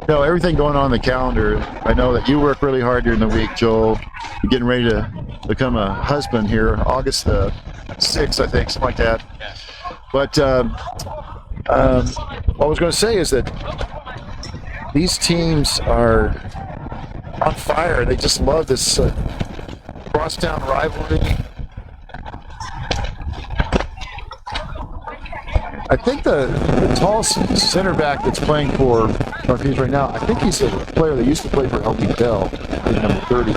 everything going on in the calendar. I know that you work really hard during the week, Joel. You're getting ready to become a husband here, August the 6th, I think, something like that. But what I was going to say is that these teams are on fire. They just love this crosstown rivalry. I think the tall center back that's playing for Northeast right now, I think he's a player that used to play for LB Bell, number 30.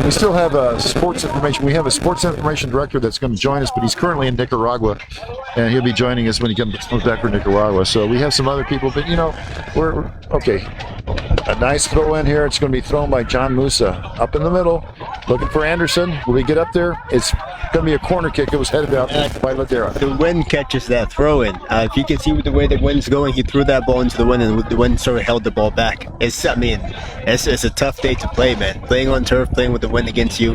We still have sports information. We have a sports information director that's going to join us, but he's currently in Nicaragua, and he'll be joining us when he comes back from Nicaragua. So we have some other people, but we're okay. A nice throw in here. It's going to be thrown by John Musa up in the middle, looking for Anderson. Will he get up there? It's going to be a corner kick. It was headed out by Ladera. The wind catches that throw in. If you can see with the way the wind's going, he threw that ball into the wind, and the wind sort of held the ball back. It's a tough day to play, man. Playing on turf, playing with the wind against you.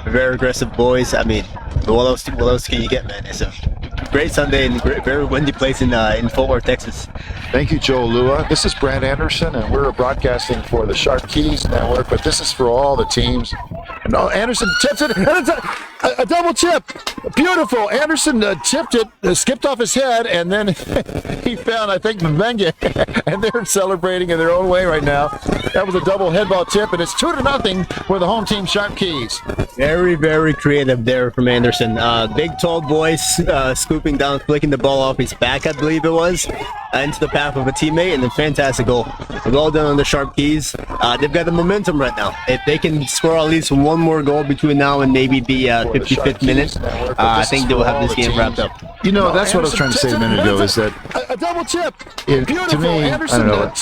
Very aggressive boys. I mean, what else can you get, man? It's a great Sunday and very windy place in Fort Worth, Texas. Thank you, Joe Lua. This is Brad Anderson, and we're broadcasting for the Sharp Keys Network, but this is for all the teams. And Anderson tips it, and it's a double tip. Beautiful. Anderson tipped it, skipped off his head, and then he found, I think, Mbenge, and they're celebrating in their own way right now. That was a double head ball tip, and it's 2-0 for the home team, Sharp Keys. Very, very creative there from Anderson. Big, tall boy scooping down, flicking the ball off his back, I believe it was, into the path of a teammate, and a fantastic goal. Well done on the Sharp Keys. They've got the momentum right now. If they can score at least one more goal between now and maybe the 55th minute, I think they will have this game wrapped up. You know, that's what I was trying to say a minute ago, is that a double tip. to me, I don't know,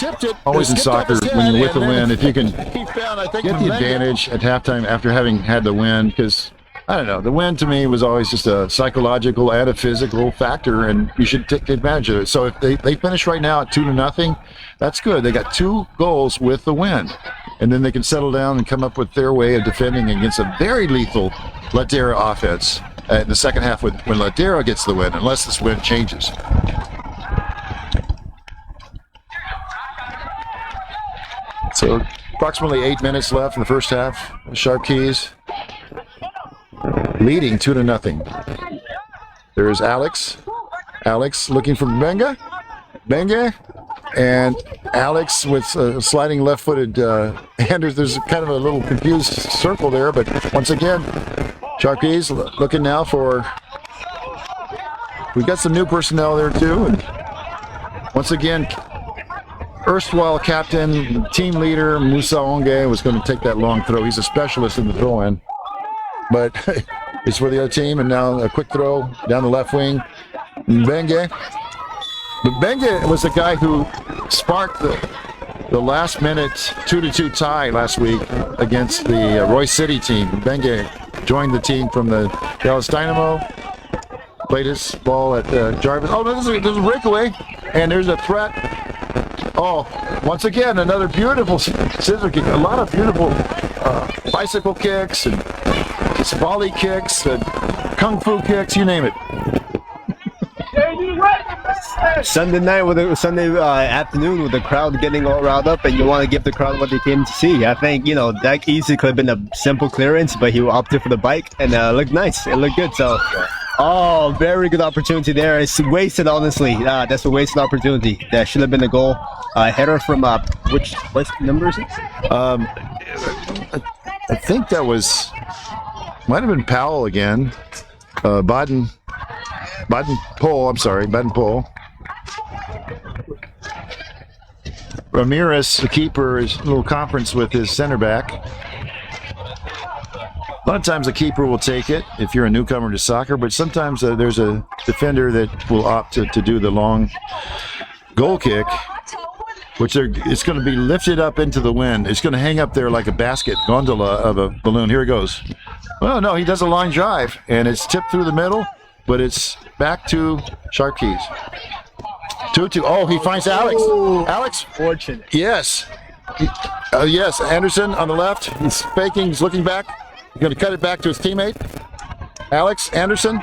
always in soccer, when you're with the win, if you can get the advantage at halftime after having had the win, because I don't know, the win to me was always just a psychological and a physical factor, and you should take advantage of it. So if they finish right now at 2-0, that's good. They got 2 goals with the win, and then they can settle down and come up with their way of defending against a very lethal Ladera offense in the second half when Ladera gets the win, unless this win changes. So approximately 8 minutes left in the first half. Sharp Keys leading 2-0. There's Alex. Alex looking for Benga. And Alex with sliding left-footed Anders. There's kind of a little confused circle there, but once again, Sharp Keys looking now for. We've got some new personnel there too, and once again, erstwhile captain, team leader Musa Onge was going to take that long throw. He's a specialist in the throw-in, but it's for the other team. And now a quick throw down the left wing. Mbenge. But Mbenge was the guy who sparked the last minute 2-2 tie last week against the Royce City team. Mbenge joined the team from the Dallas Dynamo. Played his ball at Jarvis. Oh, there's a breakaway, and there's a threat. Oh, once again, another beautiful scissor kick. A lot of beautiful bicycle kicks and volley kicks and kung fu kicks, you name it. Sunday night Sunday afternoon with the crowd getting all riled up, and you want to give the crowd what they came to see. I think, you know, that easily could have been a simple clearance, but he opted for the bike, and it looked nice. It looked good. So, oh, very good opportunity there. It's wasted, honestly. That's a wasted opportunity. That should have been a goal. Header from what number is it? I think that might have been Powell again. Baden-Powell. Ramirez, the keeper, is a little conference with his center back. A lot of times the keeper will take it if you're a newcomer to soccer, but sometimes there's a defender that will opt to do the long goal kick, which it's going to be lifted up into the wind. It's going to hang up there like a basket gondola of a balloon. Here it goes. Well, no, he does a line drive, and it's tipped through the middle, but it's back to Sharp Keys. 2-2. Oh, he finds Alex. Alex. Fortunate. Yes. Yes, Anderson on the left. He's faking. He's looking back. He's going to cut it back to his teammate. Alex, Anderson.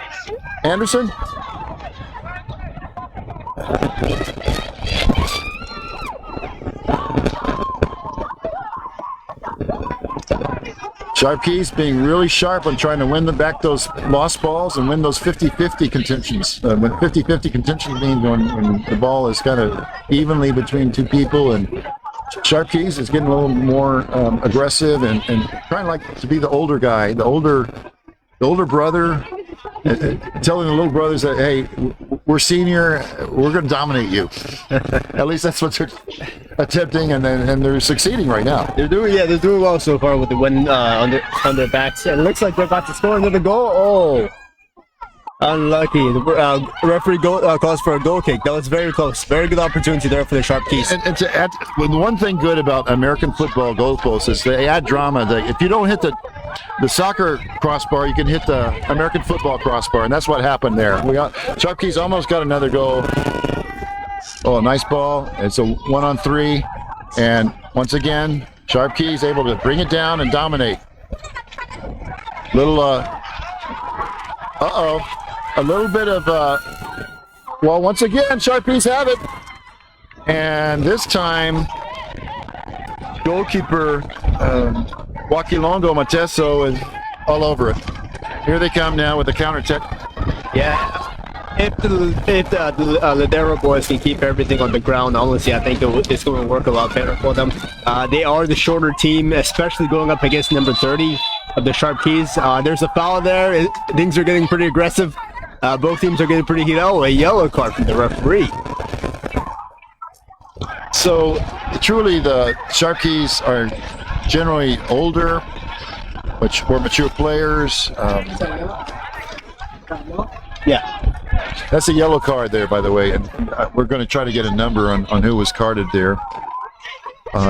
Sharp Keys being really sharp on trying to win them back those lost balls and win those 50-50 contentions. When 50-50 contention means when the ball is kind of evenly between two people, and Sharp Keys is getting a little more aggressive and trying like to be the older guy, the older brother, telling the little brothers that, hey, we're senior, we're going to dominate you. At least that's what they're attempting, and they're succeeding right now. They're doing well so far with the win on their backs. And it looks like they're about to score another goal. Oh, unlucky. The referee calls for a goal kick. That was very close. Very good opportunity there for the Sharp Keys. And to add, the one thing good about American football goalposts is they add drama. If you don't hit the the soccer crossbar, you can hit the American football crossbar, and that's what happened there. Sharp Keys almost got another goal. Oh, a nice ball. It's a 1-on-3, and once again, Sharp Keys able to bring it down and dominate. Little, a little bit of, well, once again, Sharp Keys have it, and this time, goalkeeper Wakilongo Mateso is all over it. Here they come now with the counter tech. Yeah. If the Ladera boys can keep everything on the ground, honestly, I think it's going to work a lot better for them. They are the shorter team, especially going up against number 30 of the Sharp Keys. There's a foul there. Things are getting pretty aggressive. Both teams are getting pretty heated. Oh, a yellow card from the referee. So, truly, the Sharp Keys are generally older, more mature players. Yeah. That's a yellow card there, by the way, and we're going to try to get a number on who was carded there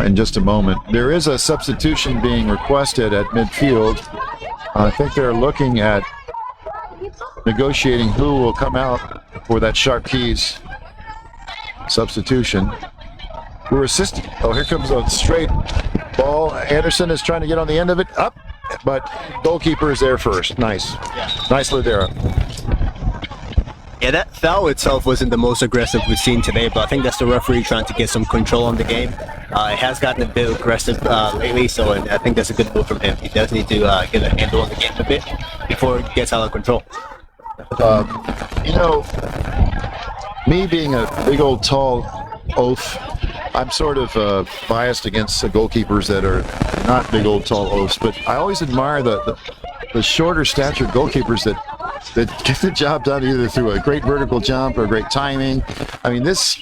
in just a moment. There is a substitution being requested at midfield. I think they're looking at negotiating who will come out for that Sharp Keys substitution. We're assisting. Oh, here comes a straight ball. Anderson is trying to get on the end of it. Up, but goalkeeper is there first. Nice. Nice Ladera. Yeah, that foul itself wasn't the most aggressive we've seen today, but I think that's the referee trying to get some control on the game. It has gotten a bit aggressive lately, so I think that's a good move from him. He does need to get a handle on the game a bit before it gets out of control. You know, me being a big old tall oaf, I'm sort of biased against the goalkeepers that are not big old tall oafs, but I always admire the shorter statured goalkeepers that get the job done either through a great vertical jump or great timing. I mean, this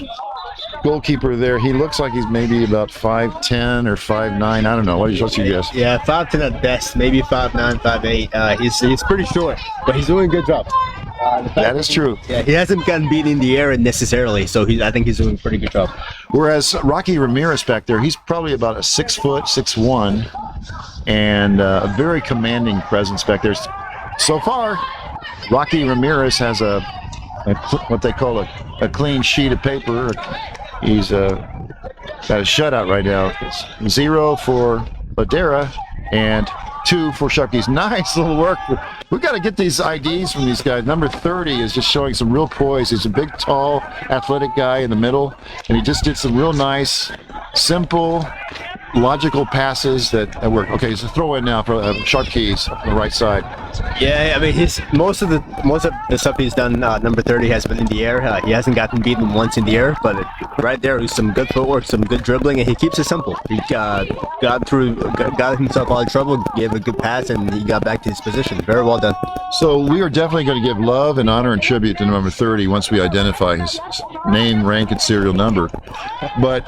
goalkeeper there, he looks like he's maybe about 5'10" or 5'9". I don't know. What's your guess? Yeah, 5'10" at best, maybe 5'9", 5'8". He's pretty short, but he's doing a good job. That is true. Yeah, he hasn't gotten beat in the air necessarily, so I think he's doing a pretty good job. Whereas Rocky Ramirez back there, he's probably about a 6 foot, 6'1", and a very commanding presence back there. So far, Rocky Ramirez has what they call a clean sheet of paper. He's got a shutout right now. It's 0 for Ladera and 2 for Sharp Keys. Nice little work. We've got to get these IDs from these guys. Number 30 is just showing some real poise. He's a big, tall, athletic guy in the middle, and he just did some real nice, simple, logical passes that work. Okay, so throw in now for Sharp Keys on the right side. Yeah, I mean, most of the stuff he's done, number 30 has been in the air. He hasn't gotten beaten once in the air, but right there was some good footwork, some good dribbling, and he keeps it simple. He got himself out of trouble, gave a good pass, and he got back to his position. Very well done. So we are definitely going to give love and honor and tribute to number 30 once we identify his name, rank, and serial number. But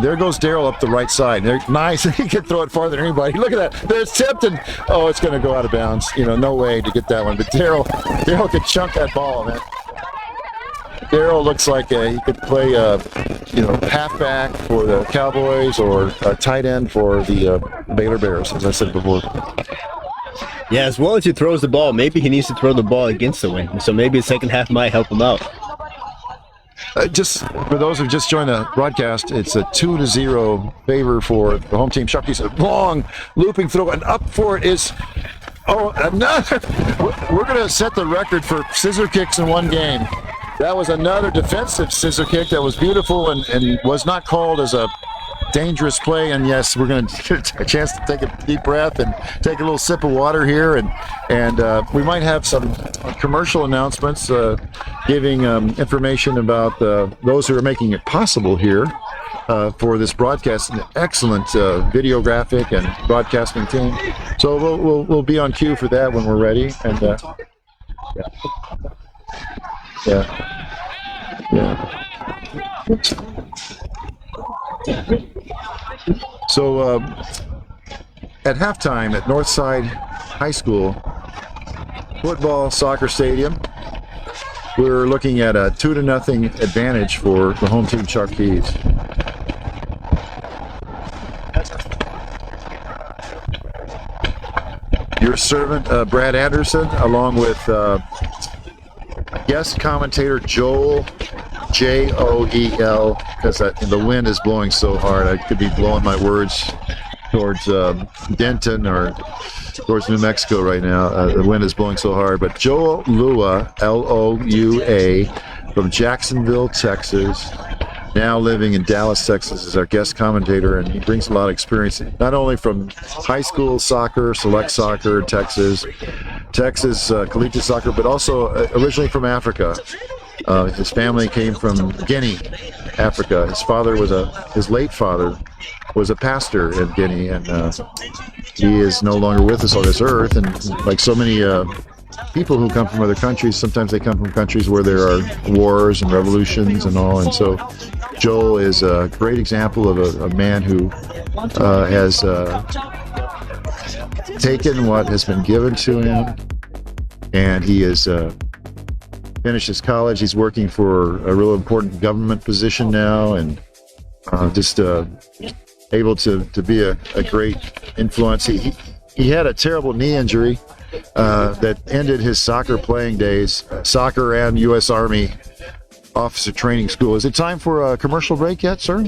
there goes Daryl up the right side. Nice. He can throw it farther than anybody. Look at that. There's tipped, and it's going to go out of bounds. No way to get that one. But Daryl could chunk that ball, man. Daryl looks like he could play, halfback for the Cowboys or a tight end for the Baylor Bears, as I said before. Yeah, as well as he throws the ball, maybe he needs to throw the ball against the wind. So maybe the second half might help him out. Just for those who just joined the broadcast, it's a 2-0 favor for the home team. Sharp Keys, a long looping throw, and up for it is another. We're going to set the record for scissor kicks in one game. That was another defensive scissor kick that was beautiful and was not called as a dangerous play. And yes, we're going to get a chance to take a deep breath and take a little sip of water here, and we might have some commercial announcements giving information about those who are making it possible here for this broadcast. An excellent videographic and broadcasting team. So we'll be on cue for that when we're ready. And yeah. So at halftime at Northside High School football soccer stadium, we're looking at a 2-0 advantage for the home team Sharp Keys. Your servant, Brad Anderson, along with guest commentator Joel, Joel, because the wind is blowing so hard. I could be blowing my words towards Denton or towards New Mexico right now. The wind is blowing so hard. But Joel Lua, Loua, from Jacksonville, Texas, now living in Dallas, Texas, is our guest commentator, and he brings a lot of experience, not only from high school soccer, select soccer, Texas collegiate soccer, but also originally from Africa. His family came from Guinea, Africa. His late father was a pastor in Guinea, and he is no longer with us on this earth. And like so many people who come from other countries, sometimes they come from countries where there are wars and revolutions and all. And so Joel is a great example of a man who has taken what has been given to him, and he has finished his college. He's working for a real important government position now, and just able to be a great influence. He had a terrible knee injury that ended his soccer playing days, soccer and U.S. Army officer training school. Is it time for a commercial break yet, sir?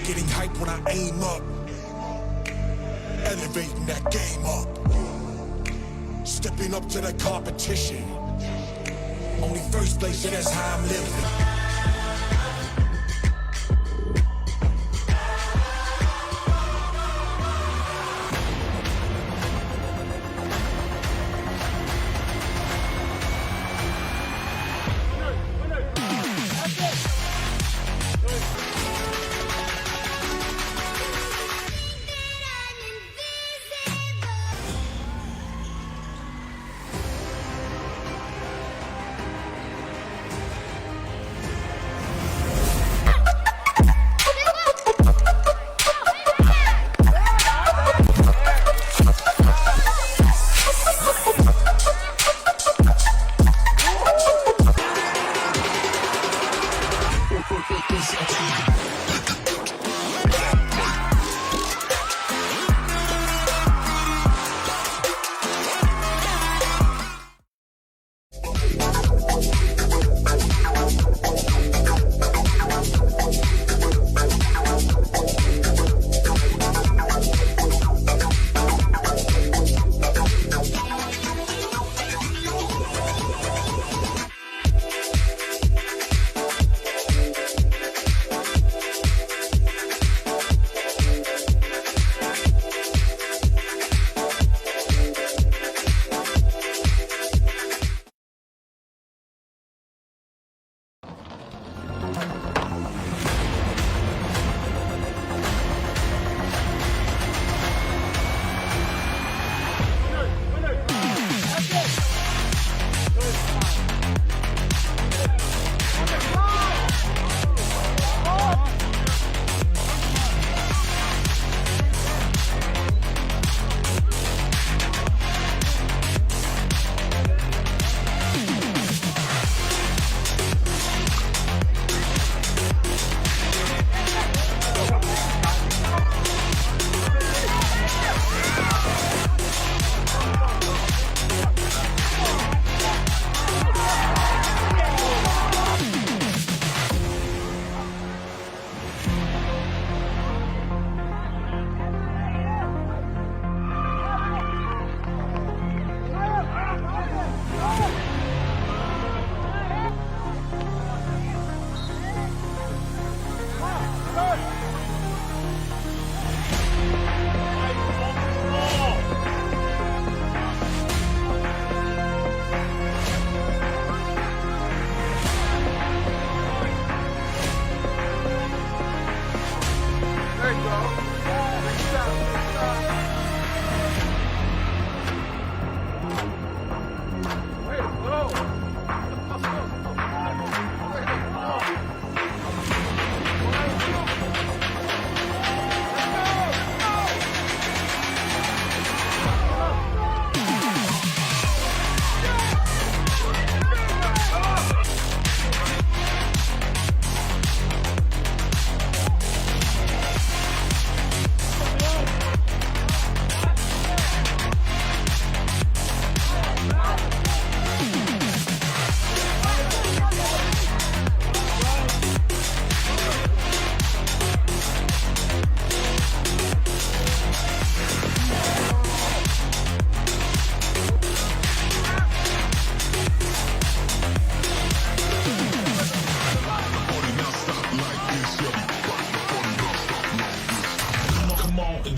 Getting hype when I aim up, elevating that game up, stepping up to the competition. Only first place, and that's how I'm living.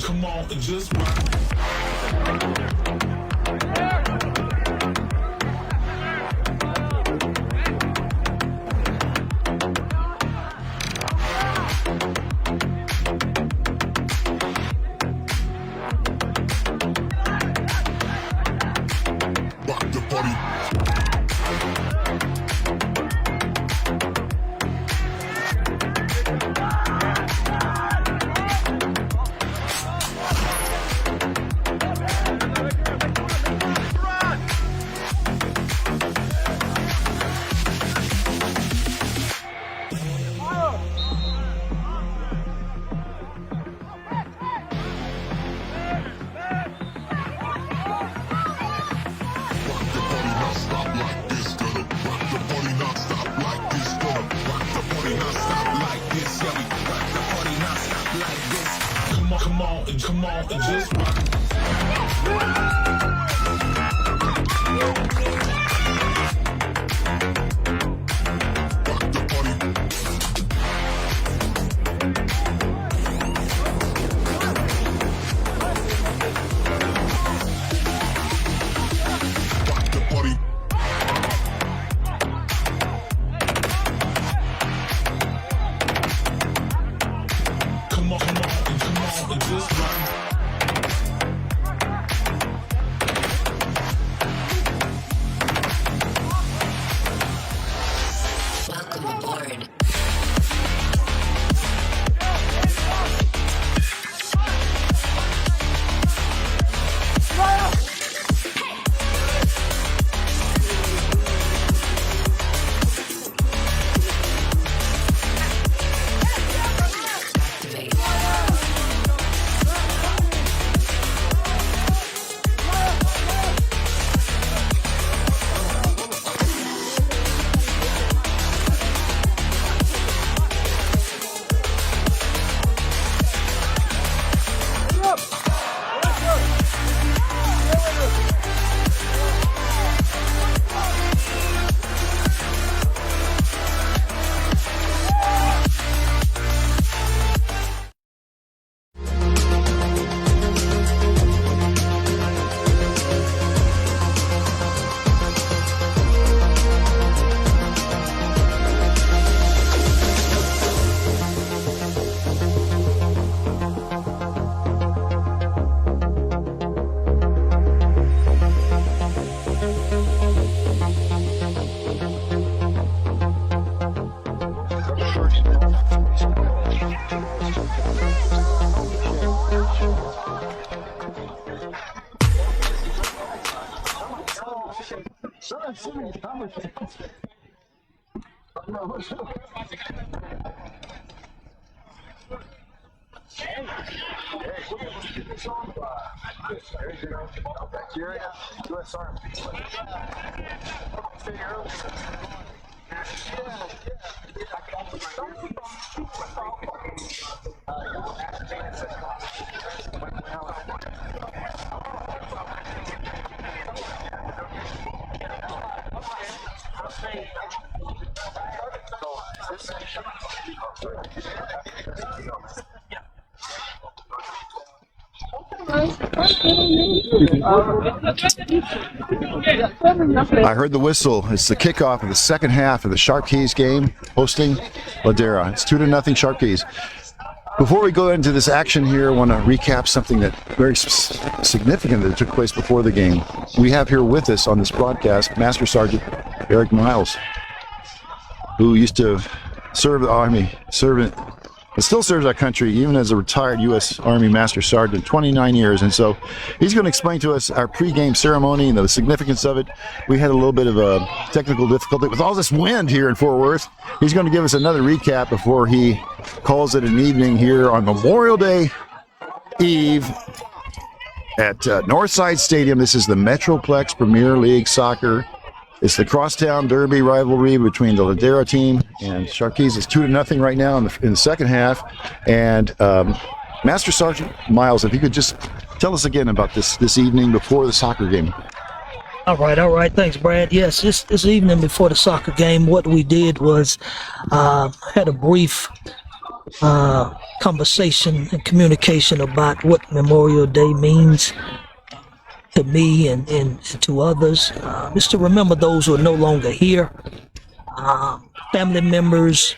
come on, and just rock. Rock the party. Come on, and just rock. Nigeria, U.S. Army. I heard the whistle. It's the kickoff of the second half of the Sharp Keys game, hosting Ladera. It's 2-0 Sharp Keys. Before we go into this action here, I want to recap something that very significant that took place before the game. We have here with us on this broadcast Master Sergeant Eric Miles, who used to serve the Army, but still serves our country even as a retired U.S. Army Master Sergeant, 29 years. And so he's going to explain to us our pre-game ceremony and the significance of it. We had a little bit of a technical difficulty with all this wind here in Fort Worth. He's going to give us another recap before he calls it an evening here on Memorial Day Eve at Northside Stadium. This is the Metroplex Premier League Soccer. It's the crosstown derby rivalry between the Ladera team and Sharp Keys. It's 2-0 right now in the second half. And Master Sergeant Miles, if you could just tell us again about this evening before the soccer game. All right. Thanks, Brad. Yes, this evening before the soccer game, what we did was had a brief conversation and communication about what Memorial Day means to me and to others. Just to remember those who are no longer here, family members,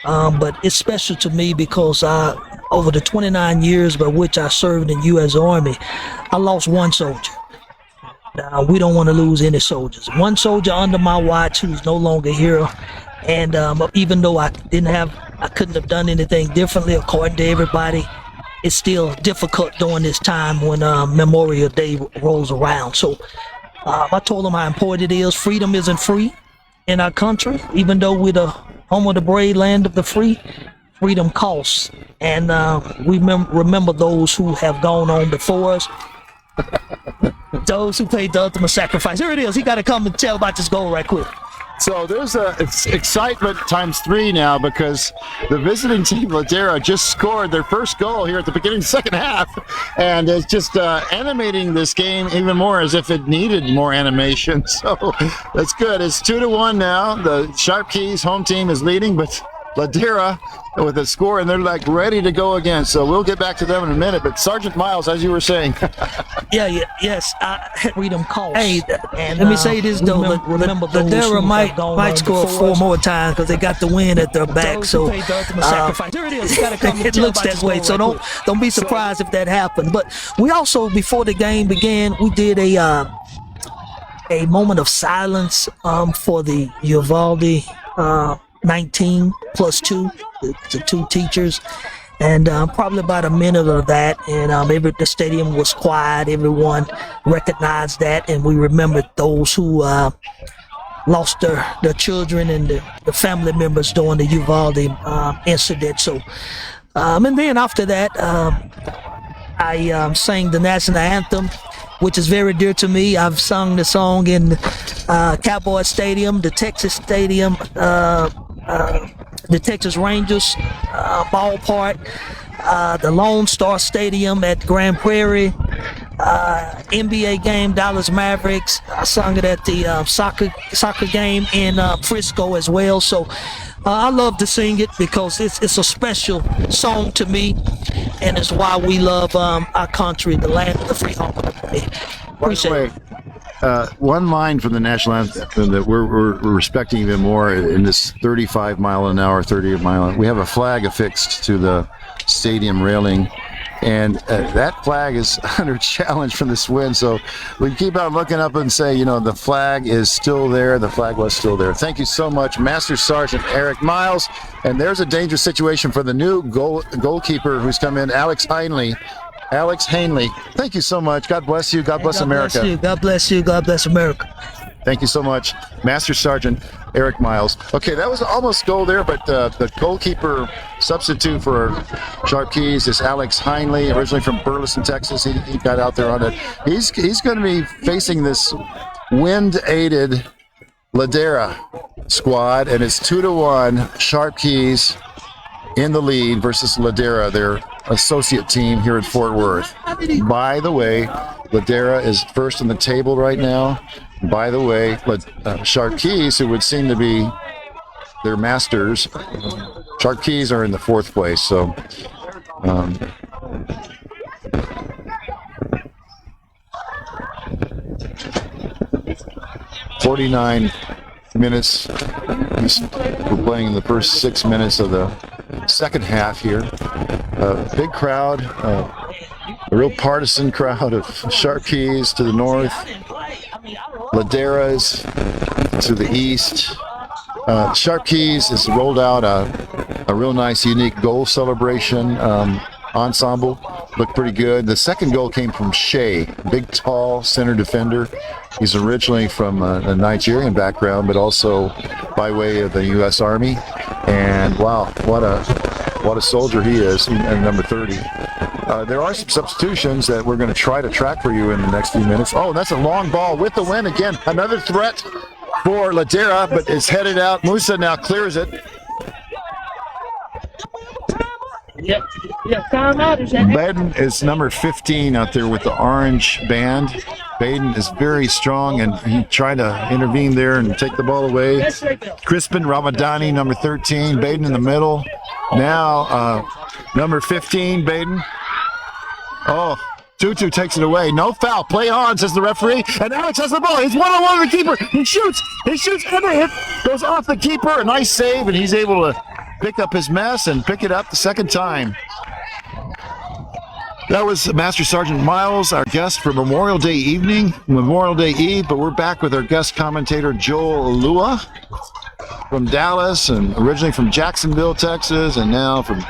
but it's special to me because over the 29 years by which I served in U.S. Army, I lost one soldier. We don't want to lose any soldiers. One soldier under my watch who's no longer here, and even though I couldn't have done anything differently according to everybody, it's still difficult during this time when Memorial Day rolls around. So I told them how important it is. Freedom isn't free in our country, even though we're the home of the brave, land of the free. Freedom costs, and we remember those who have gone on before us. Those who paid the ultimate sacrifice. Here it is. He got to come and tell about this goal right quick. So there's it's excitement times 3 now because the visiting team, Ladera, just scored their first goal here at the beginning of the second half, and it's just animating this game even more as if it needed more animation. So that's good. It's 2-1 now. The Sharp Keys home team is leading, but Ladera with a score, and they're like ready to go again. So we'll get back to them in a minute. But Sergeant Miles, as you were saying, yes, freedom calls. Hey, and let me say this though. Remember, Ladera might score 4 more times because they got the win at their back. So it looks that way. So don't be surprised if that happened. But we also, before the game began, we did a moment of silence for the Uvalde 19 plus 2, the 2 teachers, and probably about a minute of that, and the stadium was quiet. Everyone recognized that, and we remembered those who lost their children and the family members during the Uvalde incident. So and then after that, I sang the national anthem, which is very dear to me. I've sung the song in Cowboy Stadium, the Texas Stadium, the Texas Rangers ballpark, the Lone Star Stadium at Grand Prairie, NBA game, Dallas Mavericks. I sung it at the soccer game in Frisco as well. So I love to sing it because it's a special song to me, and it's why we love our country, the land of the free, home of the brave. Appreciate it. One line from the national anthem that we're respecting even more in this 35 mile an hour, 30 mile an hour. We have a flag affixed to the stadium railing, and that flag is under challenge from this wind. So we keep on looking up and say, the flag is still there. The flag was still there. Thank you so much, Master Sergeant Eric Miles. And there's a dangerous situation for the new goalkeeper who's come in, Alex Hanley. Thank you so much. God bless you. God bless America. God bless you. God bless America. Thank you so much, Master Sergeant Eric Miles. Okay, that was almost goal there, but the goalkeeper substitute for Sharp Keys is Alex Hanley, originally from Burleson, Texas. He got out there on it. He's going to be facing this wind-aided Ladera squad, and it's 2-1 Sharp Keys in the lead versus Ladera, their associate team here at Fort Worth. By the way, Ladera is first on the table right now. By the way, Sharp Keys, who would seem to be their masters, Sharp Keys are in the 4th place. So 49 minutes. We're playing in the first 6 minutes of the second half here. Big crowd, a real partisan crowd of Sharp Keys to the north, Ladera's to the east. Sharp Keys has rolled out a real nice, unique goal celebration ensemble. Looked pretty good. The second goal came from Shea, big, tall center defender. He's originally from a Nigerian background, but also by way of the U.S. Army. And wow, what a soldier he is, and number 30. There are some substitutions that we're going to try to track for you in the next few minutes. Oh, that's a long ball with the win again. Another threat for Ladera, but it's headed out. Musa now clears it. Yep, timeout. Baden is number 15 out there with the orange band. Baden is very strong, and he tried to intervene there and take the ball away. Crispin Ramadani, number 13. Baden in the middle. Now, number 15, Baden. Oh, Tutu takes it away. No foul. Play on, says the referee. And Alex has the ball. He's one-on-one with the keeper. He shoots. And the hit goes off the keeper. A nice save, and he's able to pick up his mess and pick it up the second time. That was Master Sergeant Miles, our guest for Memorial Day evening, Memorial Day Eve, but we're back with our guest commentator, Joel Lua, from Dallas, and originally from Jacksonville, Texas, and now from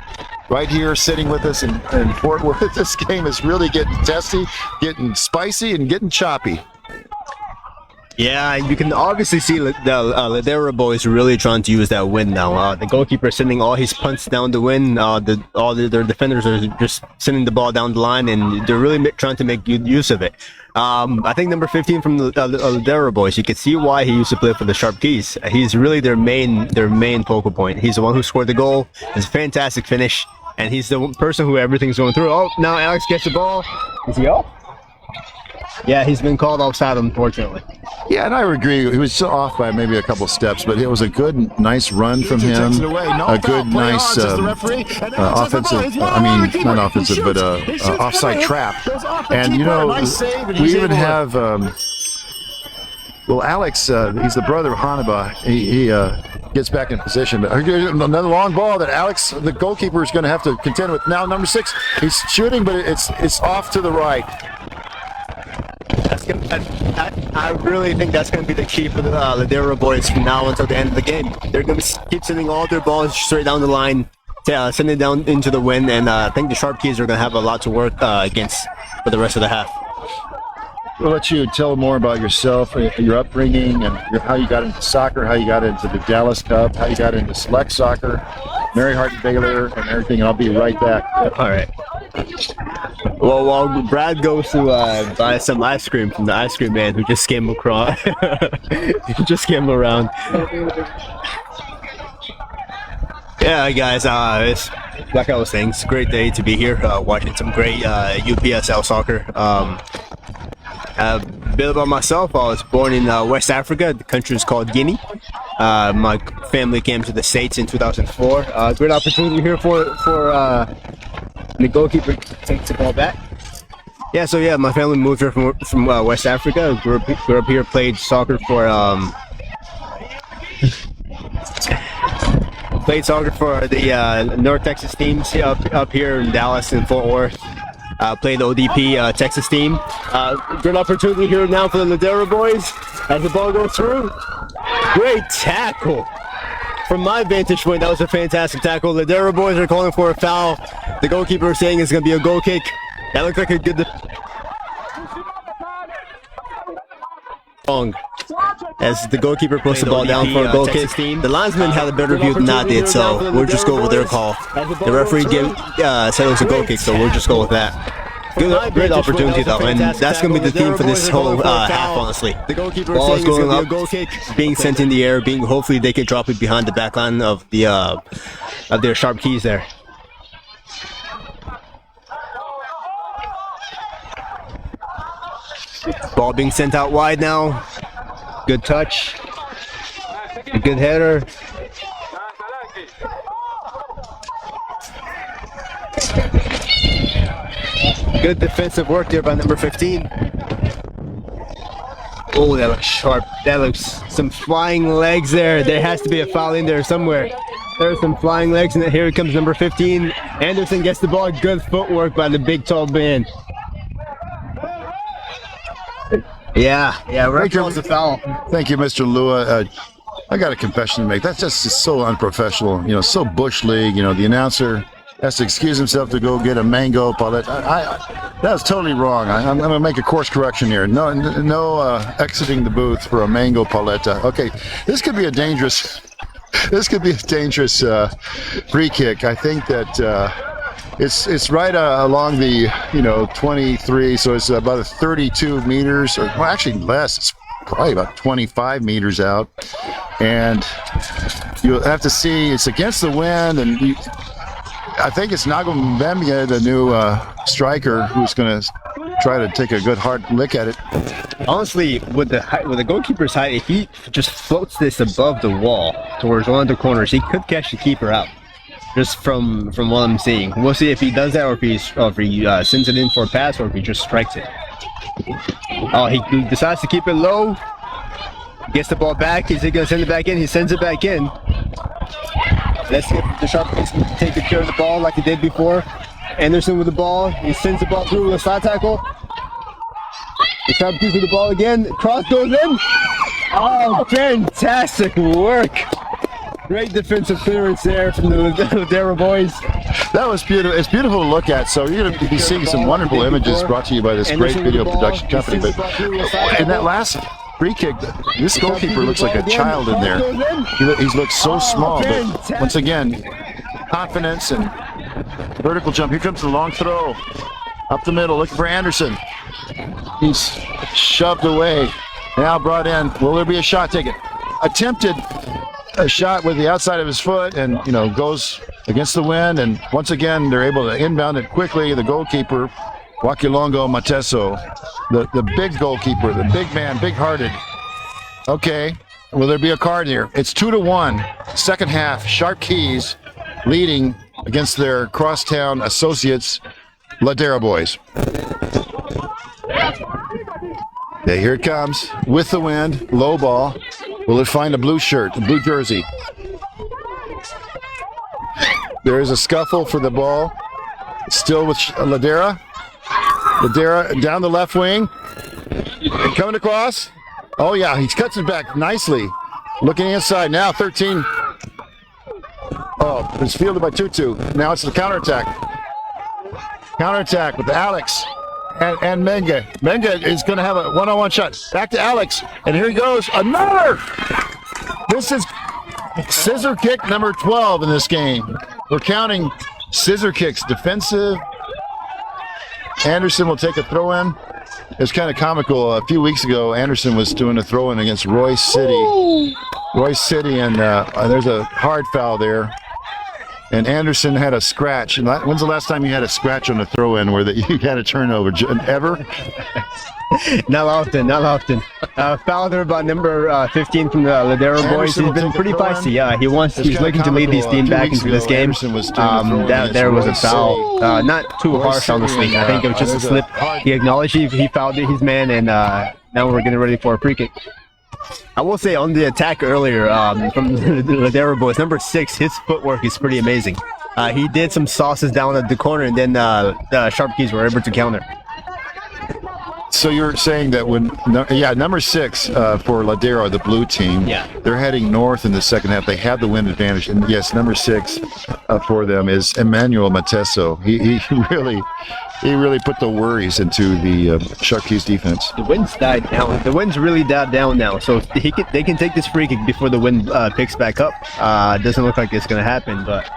right here sitting with us in Fort Worth. This game is really getting testy, getting spicy, and getting choppy. Yeah, you can obviously see the Ladera boys really trying to use that wind now. The goalkeeper is sending all his punts down the wind. Their defenders are just sending the ball down the line, and they're really trying to make use of it. I think number 15 from the Ladera boys, you can see why he used to play for the Sharp Keys. He's really their main focal point. He's the one who scored the goal. It's a fantastic finish, and he's the person who everything's going through. Oh, now Alex gets the ball. Is he off? Yeah, he's been called offside, unfortunately. Yeah, and I would agree. He was off by maybe a couple steps, but it was a good, nice run from him. A good, nice offensive, not offensive, but offside trap. And, you know, we even have, well, Alex, he's the brother of Hannibal. He gets back in position. But another long ball that Alex, the goalkeeper, is going to have to contend with. Now, number 6, he's shooting, but it's off to the right. I really think that's going to be the key for the Ladera boys from now until the end of the game. They're going to keep sending all their balls straight down the line, sending it down into the wind, and I think the Sharp Keys are going to have a lot to work against for the rest of the half. We'll let you tell more about yourself, your upbringing, and how you got into soccer, how you got into the Dallas Cup, how you got into select soccer, Mary Hart Baylor, and everything, and I'll be right back. All right. Well, while Brad goes to buy some ice cream from the ice cream man who just came across, he just came around. Yeah, guys, it's like I was saying, it's a great day to be here watching some great UPSL soccer. A bit about myself: I was born in West Africa. The country is called Guinea. My family came to the States in 2004. Great opportunity here for the goalkeeper takes the ball back. Yeah, so yeah, my family moved here from West Africa. Grew up here, played soccer for the North Texas teams up here in Dallas and Fort Worth. Played the ODP Texas team. Good opportunity here now for the Ladera boys as the ball goes through. Great tackle. From my vantage point, that was a fantastic tackle. The Ladera boys are calling for a foul. The goalkeeper is saying it's going to be a goal kick. That looked like a good as the gokeeper puts the ball down for a goal kick. The linesman had a better view than I did, so we'll just go with their call. The referee said it was a goal kick, so we'll just go with that. Great opportunity though, and that's going to be the theme for this whole half, honestly. Ball's going up, being sent in the air, hopefully they can drop it behind the back line of their Sharp Keys there. Ball being sent out wide now. Good touch. A good header. Good defensive work there by number 15. Oh, that looks sharp. That looks some flying legs there. There has to be a foul in there somewhere. There's some flying legs, and here comes number 15. Anderson gets the ball. Good footwork by the big tall man. Yeah, right calls the foul. Thank you, Mr. Lua. I got a confession to make. That's just so unprofessional. You know, so Bush League. You know, the announcer has to excuse himself to go get a mango palette. That's totally wrong. I'm going to make a course correction here. No exiting the booth for a mango palette. Okay, this could be a dangerous. This could be a dangerous free kick. I think that. It's right along the 23, so it's about 32 meters, or well, actually less. It's probably about 25 meters out, and you'll have to see. It's against the wind, and I think it's Nago Mbembe, the new striker, who's going to try to take a good hard lick at it. Honestly, with the goalkeeper's height, if he just floats this above the wall towards one of the corners, he could catch the keeper out. just from what I'm seeing. We'll see if he does that, or if he sends it in for a pass, or if he just strikes it. Oh, he decides to keep it low. Gets the ball back. Is he gonna send it back in? He sends it back in. Let's see if the Sharpies can take care of the ball like he did before. Anderson with the ball. He sends the ball through with a slide tackle. The Sharpies with the ball again. Cross goes in. Oh, fantastic work! Great defensive clearance there from the Ladera boys. That was beautiful. It's beautiful to look at. So you're going to be seeing some wonderful images brought to you by this great video production company. But in that last free kick, this goalkeeper looks like a child in there. He looks so small, but once again, confidence and vertical jump. Here comes the long throw. Up the middle, looking for Anderson. He's shoved away. Now brought in. Will there be a shot taken? Attempted a shot with the outside of his foot, and goes against the wind. And once again, they're able to inbound it quickly. The goalkeeper, Wakilongo Mateso, the big goalkeeper, the big man, big-hearted. Okay, will there be a card here? It's 2-1. Second half, Sharp Keys leading against their crosstown associates, Ladera boys. Yeah, here it comes with the wind, low ball. Will it find a blue shirt, a blue jersey? There is a scuffle for the ball. Still with Ladera. Ladera down the left wing. And coming across. Oh yeah, he cuts it back nicely. Looking inside now, 13. Oh, it's fielded by Tutu. Now it's the counterattack. Counterattack with Alex. And Menga. Menga is going to have a one-on-one shot. Back to Alex. And here he goes. Another! This is scissor kick number 12 in this game. We're counting scissor kicks. Defensive. Anderson will take a throw-in. It's kind of comical. A few weeks ago, Anderson was doing a throw-in against Royce City. Ooh. Royce City, and there's a hard foul there. And Anderson had a scratch. And when's the last time you had a scratch on a throw-in where you had a turnover? Ever? Not often, not often. Foul there by number 15 from the Ladera boys. He's been pretty feisty. Yeah, he's looking to lead these team back into this game. There was a foul. Not too harsh, honestly. I think it was just a slip. He acknowledged he fouled his man, and now we're getting ready for a free kick. I will say on the attack earlier from the Ladera boys, number 6, his footwork is pretty amazing. He did some sauces down at the corner, and then the Sharp Keys were able to counter. So you're saying that number 6 for Ladera, the blue team, they're heading north in the second half. They have the wind advantage, and yes, number 6 for them is Emmanuel Mateso. He really put the worries into the Sharp Keys defense. The wind's died down. The wind's really died down now, so they can take this free kick before the wind picks back up. Doesn't look like it's going to happen, but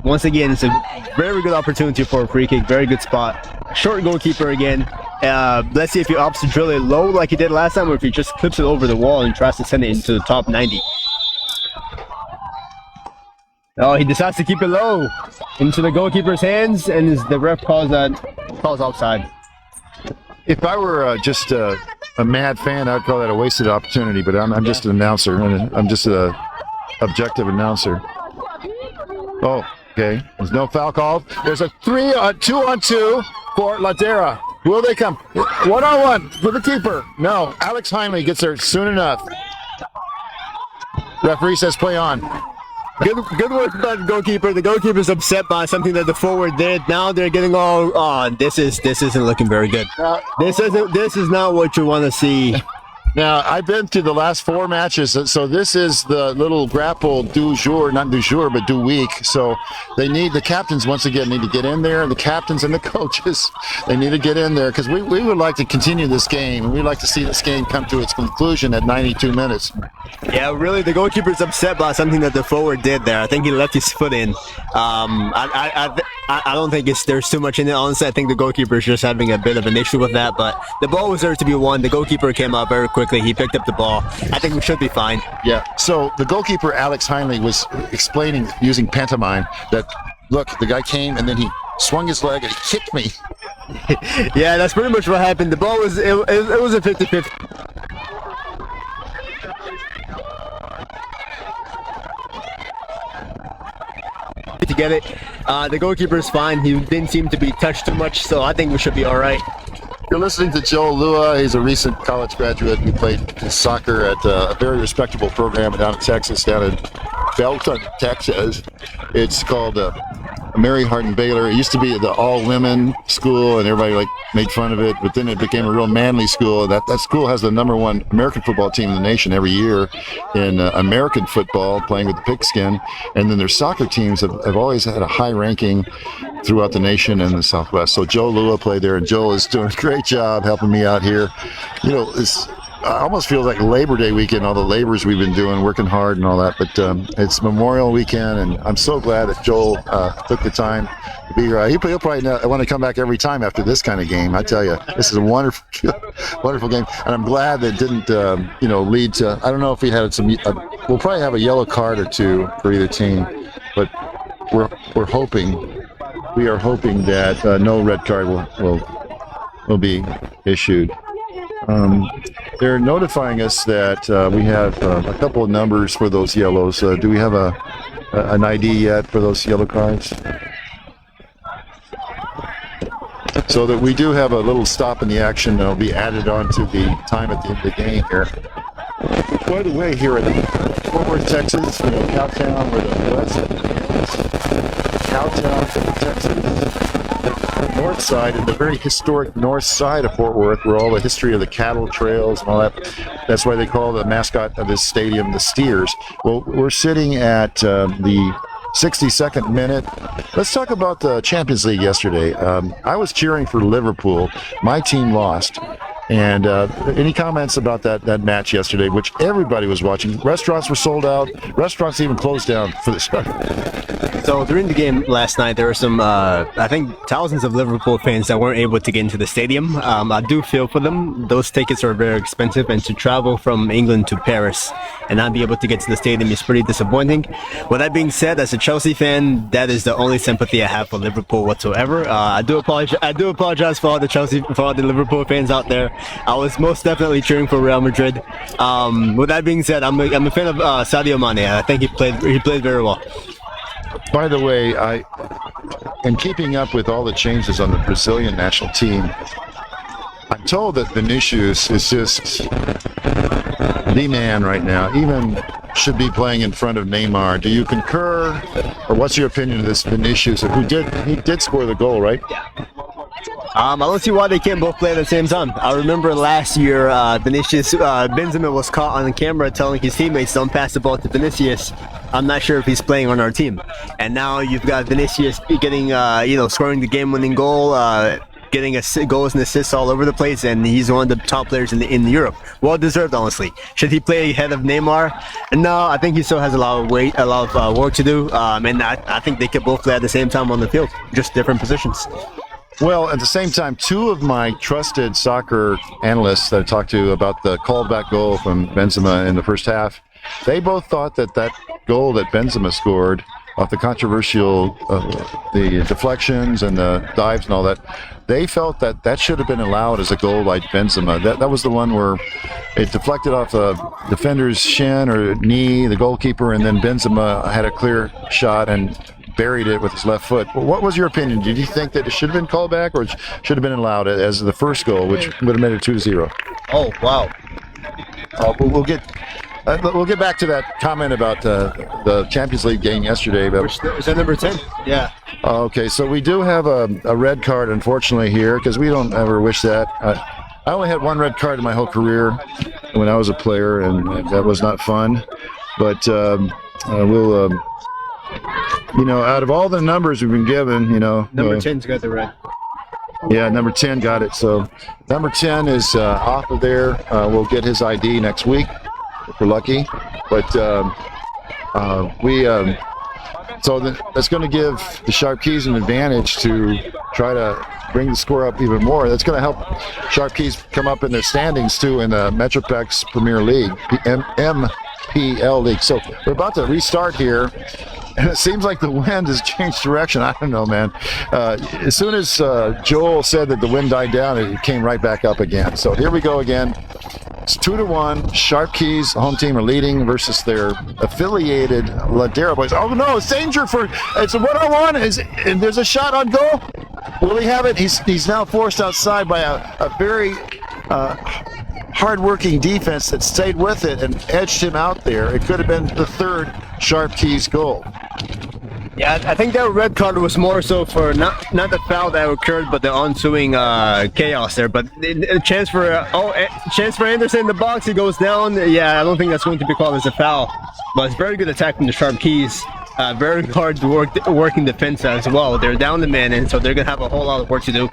once again, it's a very good opportunity for a free kick. Very good spot. Short goalkeeper again. Let's see if he opts to drill it low like he did last time, or if he just clips it over the wall and tries to send it into the top 90. Oh, he decides to keep it low into the goalkeeper's hands, and the ref calls offside. If I were just a mad fan, I'd call that a wasted opportunity, but I'm just an announcer. I'm just an objective announcer. Oh, okay. There's no foul called. There's a 2-on-2 for Ladera. Will they come? 1-on-1 with the keeper. No. Alex Heinley gets there soon enough. Referee says play on. Good work by the goalkeeper. The goalkeeper's upset by something that the forward did. Now they're getting all on. This isn't looking very good. This is not what you want to see. Now, I've been through the last 4 matches, so this is the little grapple du jour, not du jour, but du week. So the captains, once again, need to get in there. The captains and the coaches, they need to get in there, because we would like to continue this game. We'd like to see this game come to its conclusion at 92 minutes. Yeah, really, the goalkeeper's upset by something that the forward did there. I think he left his foot in. I don't think there's too much in it. Honestly, I think the goalkeeper is just having a bit of an issue with that, but the ball was there to be won. The goalkeeper came up very quickly. He picked up the ball. I think we should be fine. Yeah. So the goalkeeper, Alex Heinley, was explaining using pantomime that, look, the guy came and then he swung his leg and he kicked me. Yeah, that's pretty much what happened. The ball was it was a 50-50. to get it. The goalkeeper is fine. He didn't seem to be touched too much, so I think we should be all right. You're listening to Joe Lua. He's a recent college graduate who played soccer at a very respectable program down in Texas, down in Belton, Texas. It's called Mary Hardin Baylor. It used to be the all-women school, and everybody made fun of it, but then it became a real manly school. That school has the #1 American football team in the nation every year in American football, playing with the pigskin, and then their soccer teams have always had a high ranking throughout the nation and the Southwest. So Joe Lua played there, and Joel is doing a great job helping me out here. You know, I almost feels like Labor Day weekend, all the labors we've been doing, working hard and all that, but it's Memorial Weekend, and I'm so glad that Joel took the time to be here. He'll probably want to come back every time after this kind of game. I tell you, this is a wonderful, wonderful game, and I'm glad that it didn't, lead to, I don't know if we had some, we'll probably have a yellow card or two for either team, but we're hoping, we are hoping that no red card will be issued. They're notifying us that we have a couple of numbers for those yellows. Do we have an ID yet for those yellow cards? So that we do have a little stop in the action that will be added on to the time at the end of the game here. By the way, here in Fort Worth, Texas, Cowtown, where the West Cowtown, Texas, north side, and the very historic north side of Fort Worth, where all the history of the cattle trails and all that. That's why they call the mascot of this stadium the Steers. Well, we're sitting at the 62nd minute. Let's talk about the Champions League yesterday. I was cheering for Liverpool. My team lost. And any comments about that match yesterday, which everybody was watching? Restaurants were sold out. Restaurants even closed down for this. So during the game last night, there were some, I think, thousands of Liverpool fans that weren't able to get into the stadium. I do feel for them. Those tickets are very expensive, and to travel from England to Paris and not be able to get to the stadium is pretty disappointing. With that being said, as a Chelsea fan, that is the only sympathy I have for Liverpool whatsoever. I do apologize for all the Liverpool fans out there. I was most definitely cheering for Real Madrid. With that being said, I'm a fan of Sadio Mane. I think he played very well. By the way, in keeping up with all the changes on the Brazilian national team, I'm told that Vinicius is just the man right now. Even should be playing in front of Neymar. Do you concur, or what's your opinion of this Vinicius? He did score the goal, right? Yeah. I don't see why they can't both play at the same time. I remember last year, Benzema was caught on the camera telling his teammates, "Don't pass the ball to Vinicius." I'm not sure if he's playing on our team. And now you've got Vinicius getting, scoring the game-winning goal, getting goals and assists all over the place, and he's one of the top players in Europe. Well deserved, honestly. Should he play ahead of Neymar? No, I think he still has a lot of work to do, and I think they could both play at the same time on the field, just different positions. Well, at the same time, two of my trusted soccer analysts that I talked to about the called back goal from Benzema in the first half, they both thought that goal that Benzema scored off the controversial, the deflections and the dives and all that, they felt that should have been allowed as a goal by Benzema. That was the one where it deflected off a defender's shin or knee, the goalkeeper, and then Benzema had a clear shot and buried it with his left foot. What was your opinion? Did you think that it should have been called back, or it should have been allowed as the first goal, which would have made it 2-0? Oh, wow. We'll get back to that comment about the Champions League game yesterday. Is that number 10? Yeah. Okay, so we do have a red card, unfortunately, here, because we don't ever wish that. I only had one red card in my whole career when I was a player, and that was not fun. But we'll... out of all the numbers we've been given, Number 10's got the red. Yeah, number 10 got it. So number 10 is off of there. We'll get his ID next week if we're lucky. But that's going to give the Sharp Keys an advantage to try to bring the score up even more. That's going to help Sharp Keys come up in their standings too in the Metroplex Premier League, MPL League. So we're about to restart here. And it seems like the wind has changed direction. I don't know, man. As soon as Joel said that the wind died down, it came right back up again. So here we go again. It's 2-1. Sharp Keys, home team, are leading versus their affiliated Ladera boys. Oh no, it's danger for, it's a 1-on-1, and there's a shot on goal. Will he have it? He's now forced outside by a very hard-working defense that stayed with it and edged him out there. It could have been the third Sharp Keys goal. Yeah, I think that red card was more so for not the foul that occurred, but the ensuing chaos there. But a chance for Anderson in the box. He goes down. Yeah, I don't think that's going to be called as a foul. But it's very good attack from the Sharp Keys. Very hard working defense as well. They're down the man, and so they're gonna have a whole lot of work to do.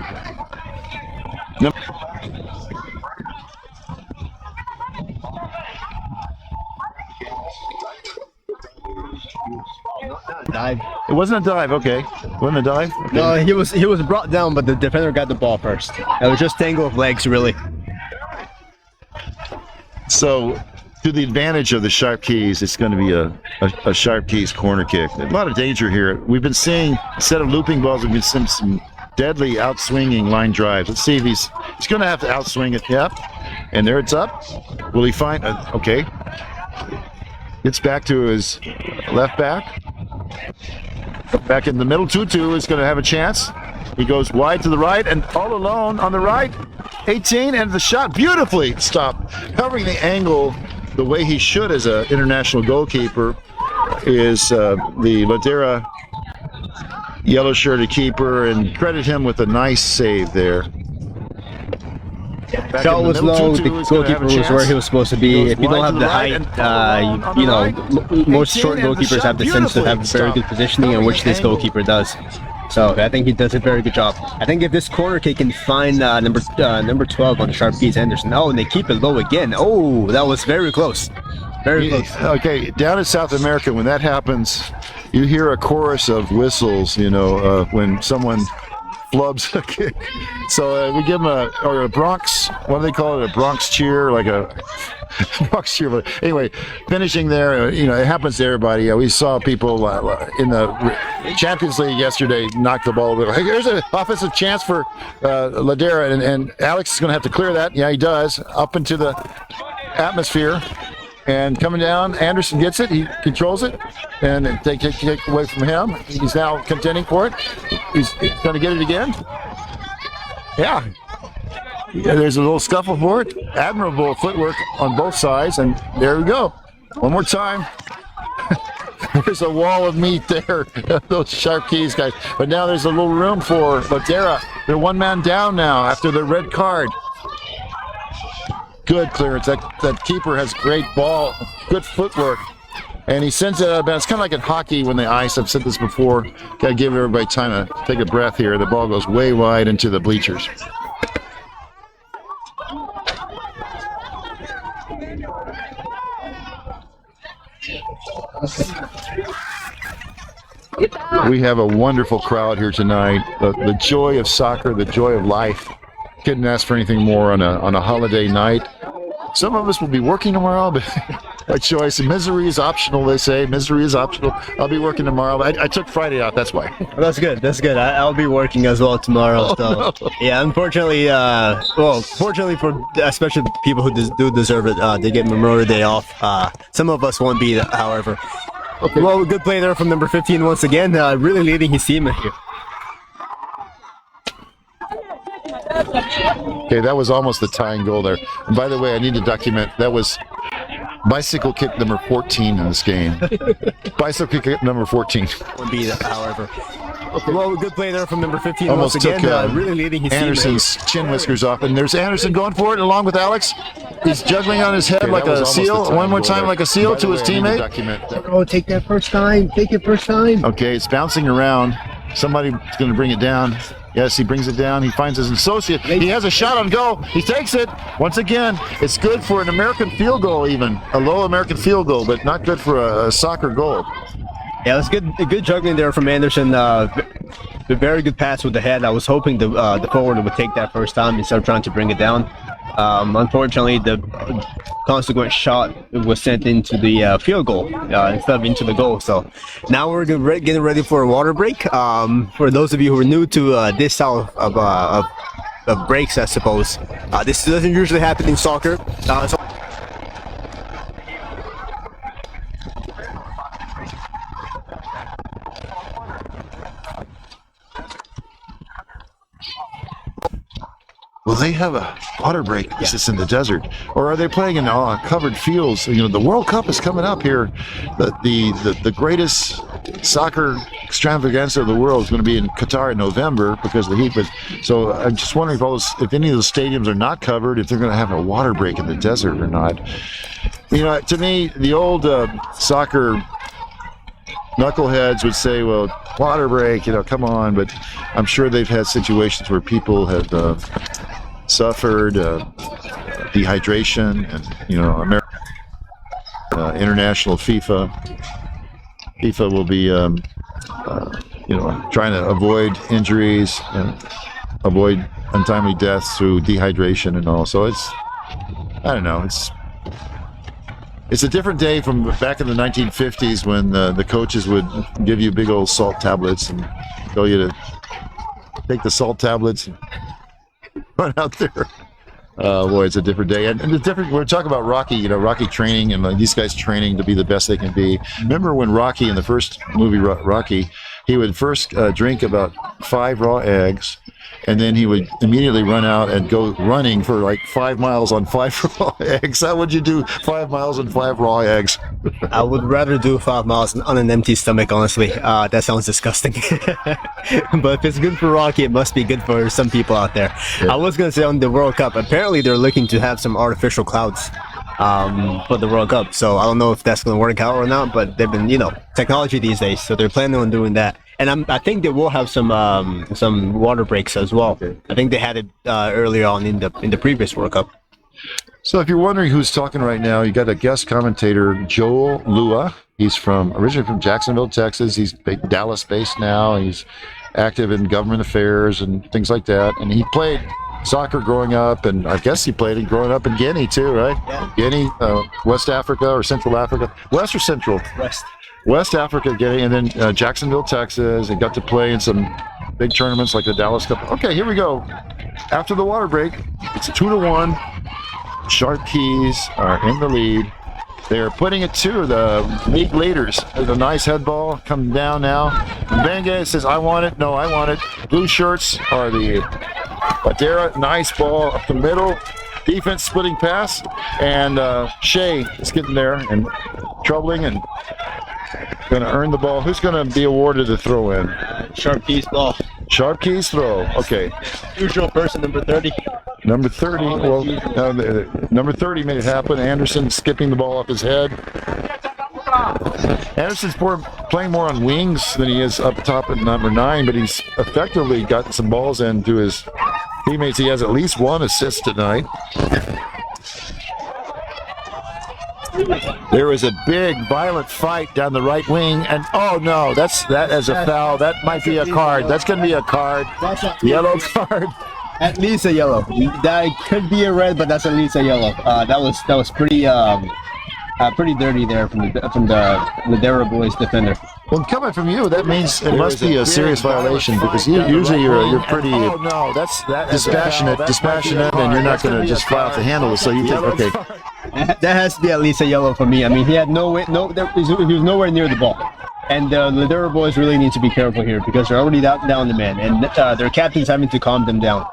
Dive. It wasn't a dive, okay. It wasn't a dive? Okay. No, he was brought down, but the defender got the ball first. It was just tangle of legs, really. So, to the advantage of the Sharp Keys, it's going to be a Sharp Keys corner kick. A lot of danger here. We've been seeing, instead of looping balls, we've been seeing some deadly outswinging line drives. Let's see if he's going to have to outswing it. Yep. And there it's up. Will he find, okay. Gets back to his left back. Back in the middle, 2-2 is going to have a chance. He goes wide to the right and all alone on the right. 18, and the shot beautifully stopped. Covering the angle the way he should as an international goalkeeper is the Ladera yellow-shirted keeper, and credit him with a nice save there. Shot was low, the goalkeeper was where he was supposed to be. If you don't have the height, most short goalkeepers have the sense to have very good positioning, and which this goalkeeper does. So I think he does a very good job. I think if this corner kick can find number 12 on the Sharp Keys, Anderson. Oh, and they keep it low again. Oh, that was very close. Very close. Okay, down in South America, when that happens, you hear a chorus of whistles, when someone flubs a kick. So we give him a Bronx, what do they call it? A Bronx cheer, like a Bronx cheer. But anyway, finishing there, it happens to everybody. We saw people in the Champions League yesterday knock the ball over. Hey, here's an offensive chance for Ladera, and Alex is going to have to clear that. Yeah, he does. Up into the atmosphere. And coming down, Anderson gets it. He controls it, and they take kick away from him. He's now contending for it. He's going to get it again. Yeah, there's a little scuffle for it. Admirable footwork on both sides, and there we go. One more time. There's a wall of meat there, those Sharp Keys guys. But now there's a little room for Ladera. They're one man down now after the red card. Good clearance. That keeper has great ball, good footwork, and he sends it out of bounds. It's kind of like in hockey when they ice. I've said this before. Got to give everybody time to take a breath here. The ball goes way wide into the bleachers. We have a wonderful crowd here tonight. The joy of soccer, the joy of life. Couldn't ask for anything more on a holiday night. Some of us will be working tomorrow, but by choice. Misery is optional, they say. Misery is optional. I'll be working tomorrow. But I took Friday off, that's why. That's good. That's good. I'll be working as well tomorrow. So no. Yeah, unfortunately, fortunately for especially people who do deserve it, they get Memorial Day off. Some of us won't be, however. Okay. Well, good play there from number 15 once again, really leading his team here. Okay, that was almost the tying goal there. And by the way, I need to document, that was bicycle kick number 14 in this game. Bicycle kick number 14. Would be that, however. Okay. Well, good play there from number 15 almost once again, took really leading his Anderson's team. chin whiskers off, and there's Anderson going for it along with Alex. He's juggling on his head like a seal. One more time like a seal to his teammate. Oh, take that first time. Take it first time. Okay, it's bouncing around. Somebody's going to bring it down. Yes, he brings it down. He finds his associate. He has a shot on goal. He takes it. Once again, it's good for an American field goal even. A low American field goal, but not good for a soccer goal. Yeah, that's good. Good juggling there from Anderson. A very good pass with the head. I was hoping the forward would take that first time instead of trying to bring it down. Unfortunately, the consequent shot was sent into the field goal instead of into the goal. So now we're getting ready for a water break. For those of you who are new to this style of breaks, I suppose this doesn't usually happen in soccer. So they have a water break just in the desert, or are they playing in covered fields? You know, the World Cup is coming up here. The greatest soccer extravaganza of the world is going to be in Qatar in November because of the heat. But so I'm just wondering if any of those stadiums are not covered, if they're going to have a water break in the desert or not. You know, to me, the old soccer knuckleheads would say, well, water break, you know, come on. But I'm sure they've had situations where people have suffered dehydration, and, you know, international FIFA will be, you know, trying to avoid injuries and avoid untimely deaths through dehydration and all. So I don't know, it's a different day from back in the 1950s when the coaches would give you big old salt tablets and tell you to take the salt tablets and run out there. Boy, it's a different day. And the different, we're talking about Rocky, you know, Rocky training and these guys training to be the best they can be. Remember when Rocky, in the first movie Rocky, he would first drink about 5 raw eggs, and then he would immediately run out and go running for like 5 miles on 5 raw eggs. How would you do 5 miles on 5 raw eggs? I would rather do 5 miles on an empty stomach, honestly. That sounds disgusting. But if it's good for Rocky, it must be good for some people out there. Yeah. I was going to say on the World Cup, apparently they're looking to have some artificial clouds for the World Cup. So I don't know if that's going to work out or not, but they've been, you know, technology these days, so they're planning on doing that. And I think they will have some water breaks as well. Okay. I think they had it earlier on in the previous World Cup. So if you're wondering who's talking right now, you got a guest commentator, Joel Lua. He's originally from Jacksonville, Texas. He's Dallas-based now. He's active in government affairs and things like that. And he played soccer growing up, and I guess he played it growing up in Guinea too, right? Yeah. Guinea, West Africa or Central Africa. West or Central? West Africa, Guinea, and then Jacksonville, Texas, and got to play in some big tournaments like the Dallas Cup. Okay, here we go. After the water break, it's 2-1. Sharp Keys are in the lead. They're putting it to the league leaders. There's a nice head ball coming down now. Benga says, I want it. No, I want it. Blue shirts are the Ladera. Nice ball up the middle. Defense splitting pass. And Shea is getting there and troubling and going to earn the ball. Who's going to be awarded the throw in? Sharp Keys ball. Sharp Keys throw. Okay. Usual person, number 30. Number 30. Well, number 30 made it happen. Anderson skipping the ball off his head. Anderson's playing more on wings than he is up top at number 9, but he's effectively gotten some balls in to his teammates. He has at least 1 assist tonight. There was a big, violent fight down the right wing, and oh no, that is a foul. That might be a card. That's going to be a card. Yellow card. At least a yellow. That could be a red, but that's at least a yellow. That was pretty dirty there from the Ladera boys defender. Well, coming from you, that means it must be a serious violation, because usually you're pretty dispassionate, and you're not going to just fly off the handle. So you take okay. That has to be at least a yellow for me. I mean, he had he was nowhere near the ball. And the Ladera boys really need to be careful here, because they're already down the man, and their captain's having to calm them down.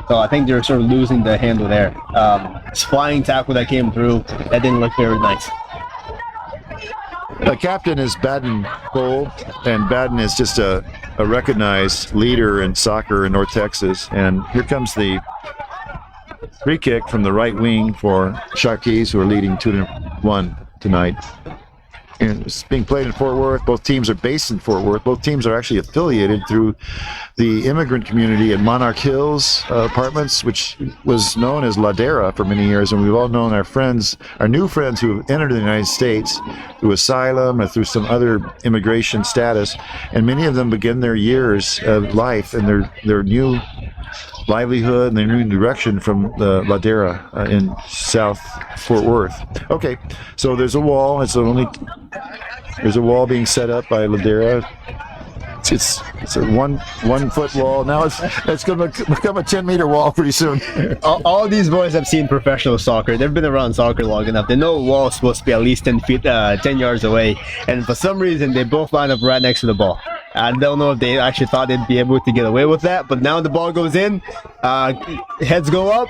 So I think they're sort of losing the handle there. Flying tackle that came through, that didn't look very nice. The captain is Baden Cole, and Baden is just a recognized leader in soccer in North Texas. And here comes the free kick from the right wing for Sharkies, who are leading 2-1 tonight. And it's being played in Fort Worth. Both teams are based in Fort Worth. Both teams are actually affiliated through the immigrant community at Monarch Hills Apartments, which was known as Ladera for many years. And we've all known our new friends who have entered the United States through asylum or through some other immigration status. And many of them begin their years of life and their new livelihood and their new direction from the Ladera in South Fort Worth. Okay, so there's a wall. There's a wall being set up by Ladera. It's a 1 foot wall. Now it's going to become a 10-meter wall pretty soon. All these boys have seen professional soccer. They've been around soccer long enough. They know a wall is supposed to be at least 10 yards away. And for some reason, they both line up right next to the ball. I don't know if they actually thought they'd be able to get away with that, but now the ball goes in, heads go up,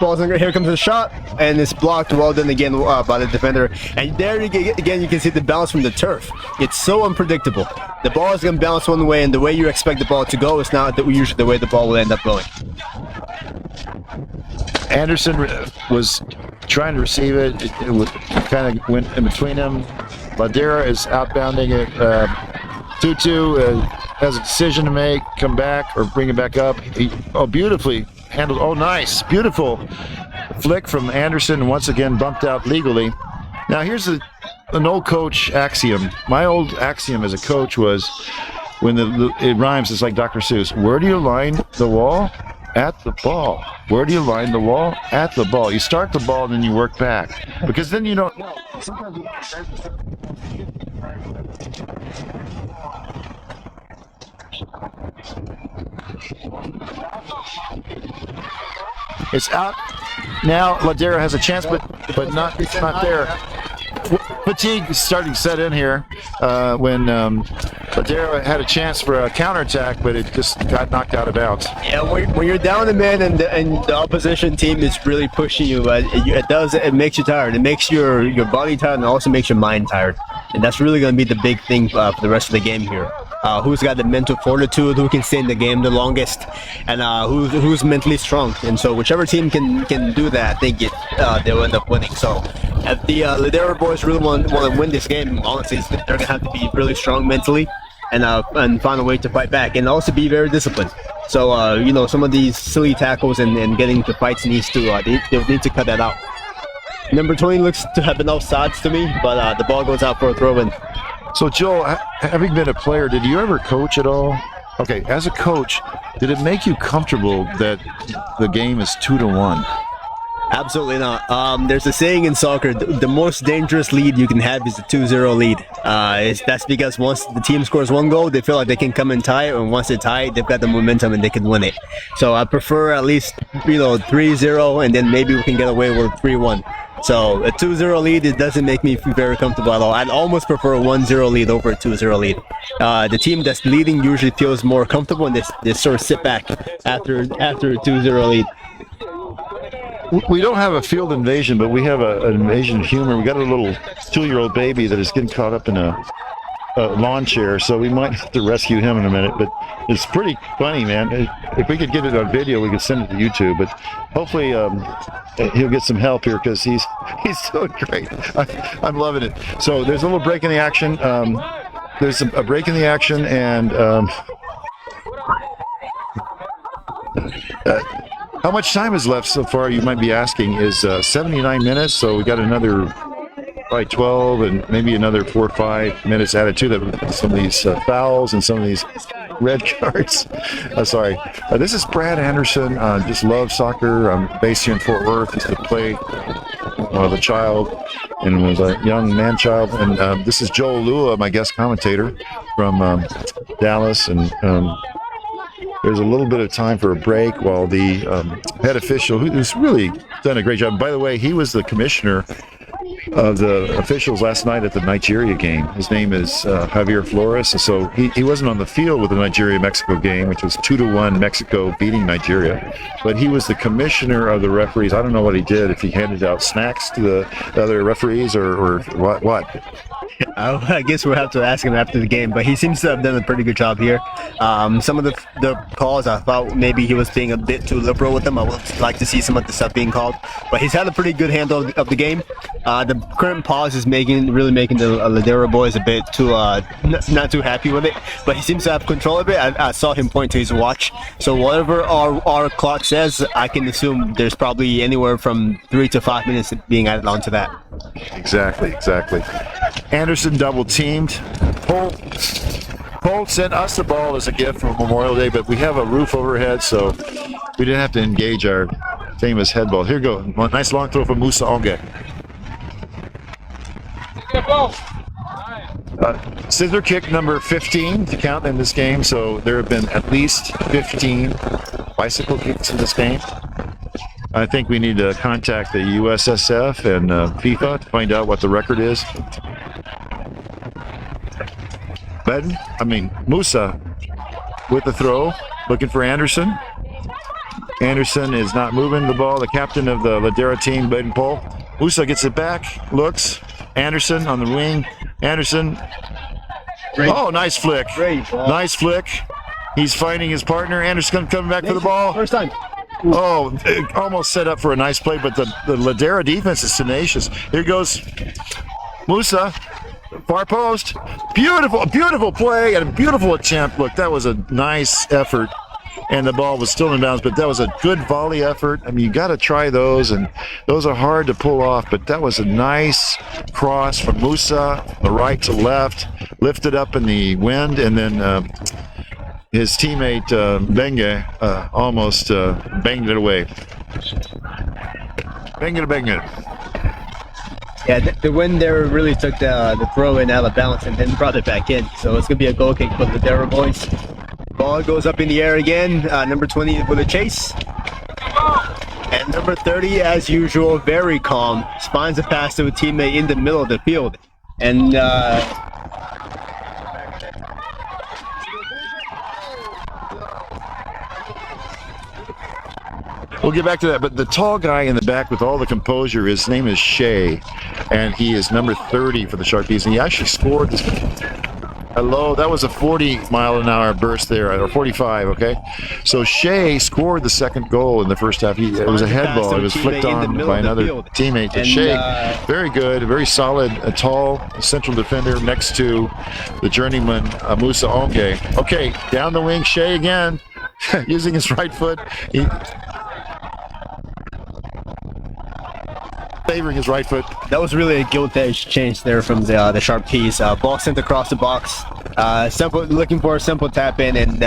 ball's in, here comes the shot, and it's blocked. Well done again by the defender. And there again, you can see the bounce from the turf. It's so unpredictable. The ball is going to bounce one way, and the way you expect the ball to go is not usually the way the ball will end up going. Anderson was trying to receive it. It kind of went in between him. Ladera is outbounding it. Tutu has a decision to make, come back or bring it back up. Beautifully handled. Oh, nice. Beautiful flick from Anderson, once again bumped out legally. Now, here's an old coach axiom. My old axiom as a coach was, when it rhymes, it's like Dr. Seuss. Where do you line the wall? At the ball. Where do you line the wall? At the ball. You start the ball and then you work back. Because then you don't... It's out. Now Ladera has a chance, but it's not there. Fatigue is starting to set in here when Ladera had a chance for a counterattack, but it just got knocked out of bounds. Yeah, when you're down a man and the opposition team is really pushing you, it makes you tired. It makes your body tired and also makes your mind tired. And that's really going to be the big thing for the rest of the game here. Who's got the mental fortitude, who can stay in the game the longest, and who's mentally strong. And so whichever team can do that, I think they'll end up winning. So if the Ladera boys really want to win this game, honestly, they're going to have to be really strong mentally and find a way to fight back and also be very disciplined. So, some of these silly tackles and getting into fights they'll need to cut that out. Number 20 looks to have been offsides to me, but the ball goes out for a throw-in. So, Joel, having been a player, did you ever coach at all? Okay, as a coach, did it make you comfortable that the game is 2-1? Absolutely not. There's a saying in soccer, the most dangerous lead you can have is a 2-0 lead. That's because once the team scores one goal, they feel like they can come and tie it, and once they tie it, they've got the momentum and they can win it. So I prefer at least 3-0, and then maybe we can get away with 3-1. So a 2-0 lead, it doesn't make me feel very comfortable at all. I'd almost prefer a 1-0 lead over a 2-0 lead. The team that's leading usually feels more comfortable, and they sort of sit back after a 2-0 lead. We don't have a field invasion, but we have an invasion of humor. We got a little 2-year-old baby that is getting caught up in a lawn chair, so we might have to rescue him in a minute. But it's pretty funny, man. If we could get it on video, we could send it to YouTube. But hopefully he'll get some help here, because he's doing great. I'm loving it. So there's a little break in the action. There's a break in the action, and how much time is left so far, you might be asking, is 79 minutes. So we got another probably 12 and maybe another 4 or 5 minutes added to that. Some of these fouls and some of these red cards. Sorry. This is Brad Anderson. Just love soccer. I'm based here in Fort Worth. Used to play when I was a child and was a young man-child. And this is Joel Lua, my guest commentator from Dallas. And there's a little bit of time for a break while the head official, who's really done a great job. By the way, he was the commissioner of the officials last night at the Nigeria game. His name is Javier Flores. So he wasn't on the field with the Nigeria-Mexico game, which was 2-1 Mexico beating Nigeria. But he was the commissioner of the referees. I don't know what he did, if he handed out snacks to the other referees or what. I guess we'll have to ask him after the game, but he seems to have done a pretty good job here. Some of the calls, I thought maybe he was being a bit too liberal with them. I would like to see some of the stuff being called, but he's had a pretty good handle of the game. The current pause is really making the Ladera boys a bit too not too happy with it, but he seems to have control of it. I saw him point to his watch, so whatever our clock says, I can assume there's probably anywhere from 3 to 5 minutes being added onto that. Exactly. Anderson double teamed. Holt sent us the ball as a gift for Memorial Day, but we have a roof overhead, so we didn't have to engage our famous head ball. Here we go. Nice long throw from Musa Onge. Scissor kick number 15 to count in this game, so there have been at least 15 bicycle kicks in this game. I think we need to contact the USSF and FIFA to find out what the record is. Musa with the throw, looking for Anderson. Anderson is not moving the ball. The captain of the Ladera team, Baden Paul. Musa gets it back, looks. Anderson on the wing. Anderson. Great. Oh, nice flick. Great. Nice flick. He's finding his partner. Anderson coming back for the ball. First time. Oh, almost set up for a nice play, but the Ladera defense is tenacious. Here goes Musa. Far post. Beautiful, beautiful play and a beautiful attempt. Look, that was a nice effort. And the ball was still in bounds, but that was a good volley effort. I mean, you got to try those, and those are hard to pull off, but that was a nice cross from Musa, the right to left, lifted up in the wind, and then his teammate Benge almost banged it away. Bang it. Yeah, the wind there really took the throw in out of balance and then brought it back in. So it's going to be a goal kick for the Ladera boys. Ball goes up in the air again. Number 20 with a chase. And number 30, as usual, very calm. Spines a pass to a teammate in the middle of the field. And we'll get back to that, but the tall guy in the back with all the composure, his name is Shea, and he is number 30 for the Sharpies, and he actually scored this. Hello, that was a 40-mile-an-hour burst there, or 45, okay? So Shea scored the second goal in the first half. It was a head ball. It was flicked on by another teammate. But Shea, very good, very solid, a tall central defender next to the journeyman Musa Onge. Okay, down the wing, Shea again, using his right foot. Favoring his right foot. that was really a gilt edge change there from the sharp piece. Ball sent across the box. Simple, looking for a simple tap in, and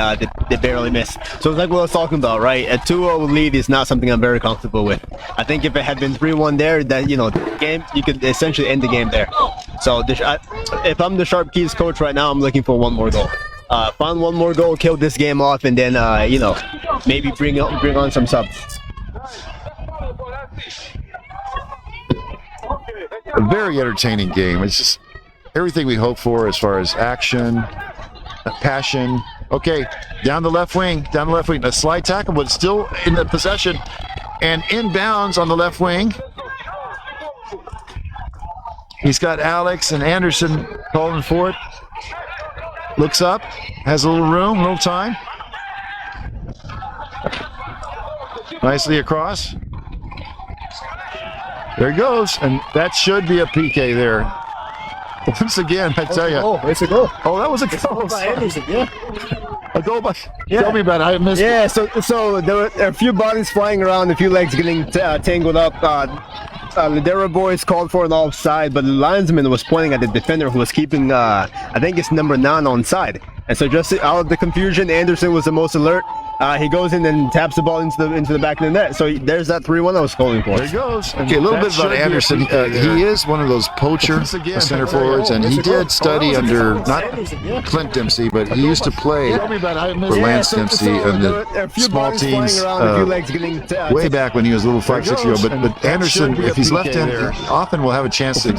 they barely missed. So it's like what I was talking about, right? A 2-0 lead is not something I'm very comfortable with. I think if it had been 3-1 there, that the game, you could essentially end the game there. So if I'm the Sharp Keys coach right now, I'm looking for one more goal. Find one more goal, kill this game off, and then maybe bring on some subs. A very entertaining game. It's just everything we hope for as far as action, passion. Okay, down the left wing. A slide tackle, but still in the possession and inbounds on the left wing. He's got Alex and Anderson calling for it. Looks up, has a little room, a little time. Nicely across. There he goes, and that should be a PK there. Once again, I tell you. Oh, it's a goal. Oh, that was a goal. By Anderson, yeah. A goal by. Yeah. Tell me about it. I missed it. Yeah, so there were a few bodies flying around, a few legs getting tangled up. Ladera boys called for an offside, but the linesman was pointing at the defender who was keeping, I think it's number 9 onside. And so just out of the confusion, Anderson was the most alert. He goes in and taps the ball into the back of the net. So there's that 3-1 I was calling for. There he goes. Okay, a little bit about Anderson. He is one of those poacher center forwards, and he did study under not Clint Dempsey, but he used to play for Lance Dempsey and the small teams way back when he was a little 5-6 year old. But Anderson, if he's left in, often will have a chance to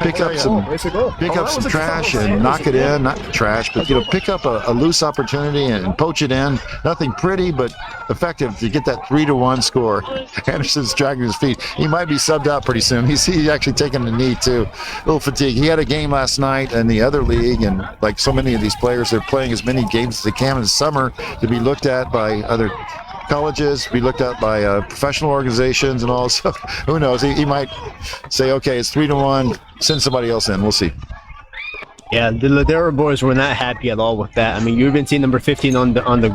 pick up some trash and knock it in. Not trash, but pick up a loose opportunity and poach it in. Nothing pretty, but effective to get that 3-1 score. Anderson's dragging his feet. He might be subbed out pretty soon. He's actually taking a knee too. A little fatigue. He had a game last night in the other league, and like so many of these players, they're playing as many games as they can in the summer to be looked at by other colleges, be looked at by professional organizations and all. So who knows? He might say, okay, it's 3-1. Send somebody else in. We'll see. Yeah, the Ladera boys were not happy at all with that. I mean, you even see number 15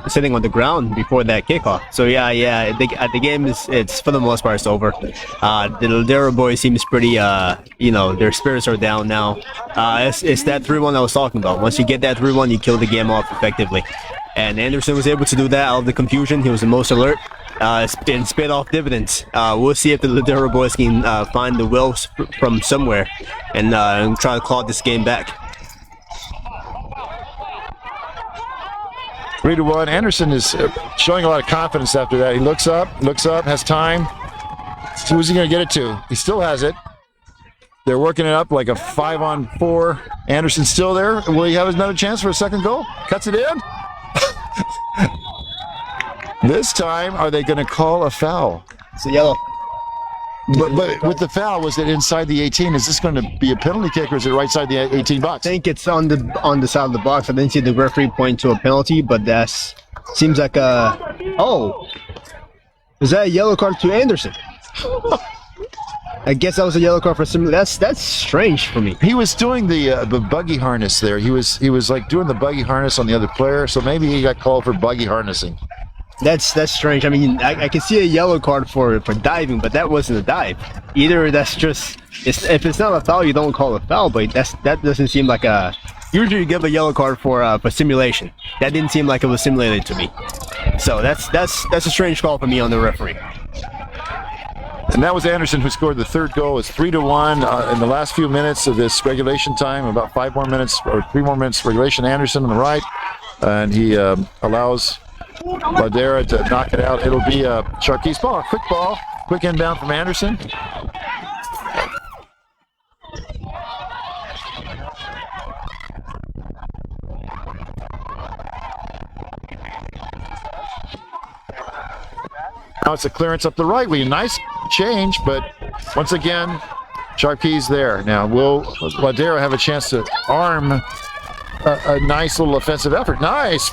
sitting on the ground before that kickoff. So yeah, the game it's for the most part it's over. The Ladera boys seems pretty, their spirits are down now. It's that 3-1 I was talking about. Once you get that 3-1, you kill the game off effectively. And Anderson was able to do that out of the confusion. He was the most alert. And spit off dividends. We'll see if the Ladera boys can find the will from somewhere and try to claw this game back. 3-1. Anderson is showing a lot of confidence after that. He looks up, has time. Who's he going to get it to? He still has it. They're working it up like a 5-on-4 Anderson's still there. Will he have another chance for a second goal? Cuts it in. This time, are they going to call a foul? It's a yellow. But with the foul, was it inside the 18? Is this going to be a penalty kick, or is it right side the 18 box? I think it's on the side of the box. I didn't see the referee point to a penalty, but that seems like a... Oh! Is that a yellow card to Anderson? I guess that was a yellow card for some... That's strange for me. He was doing the buggy harness there. He was like doing the buggy harness on the other player, so maybe he got called for buggy harnessing. That's strange. I mean, I can see a yellow card for diving, but that wasn't a dive. Either that's just... if it's not a foul, you don't call a foul, but that doesn't seem like a... Usually you give a yellow card for simulation. That didn't seem like it was simulated to me. So that's a strange call for me on the referee. And that was Anderson who scored the third goal. It's 3-1 in the last few minutes of this regulation time. About 5 more minutes or 3 more minutes regulation. Anderson on the right, and he allows Ladera to knock it out. It'll be a Sharkey's ball. Quick inbound from Anderson. Now it's a clearance up the right wing. Nice change, but once again, Sharkey's there. Now, will Ladera have a chance to arm a nice little offensive effort? Nice.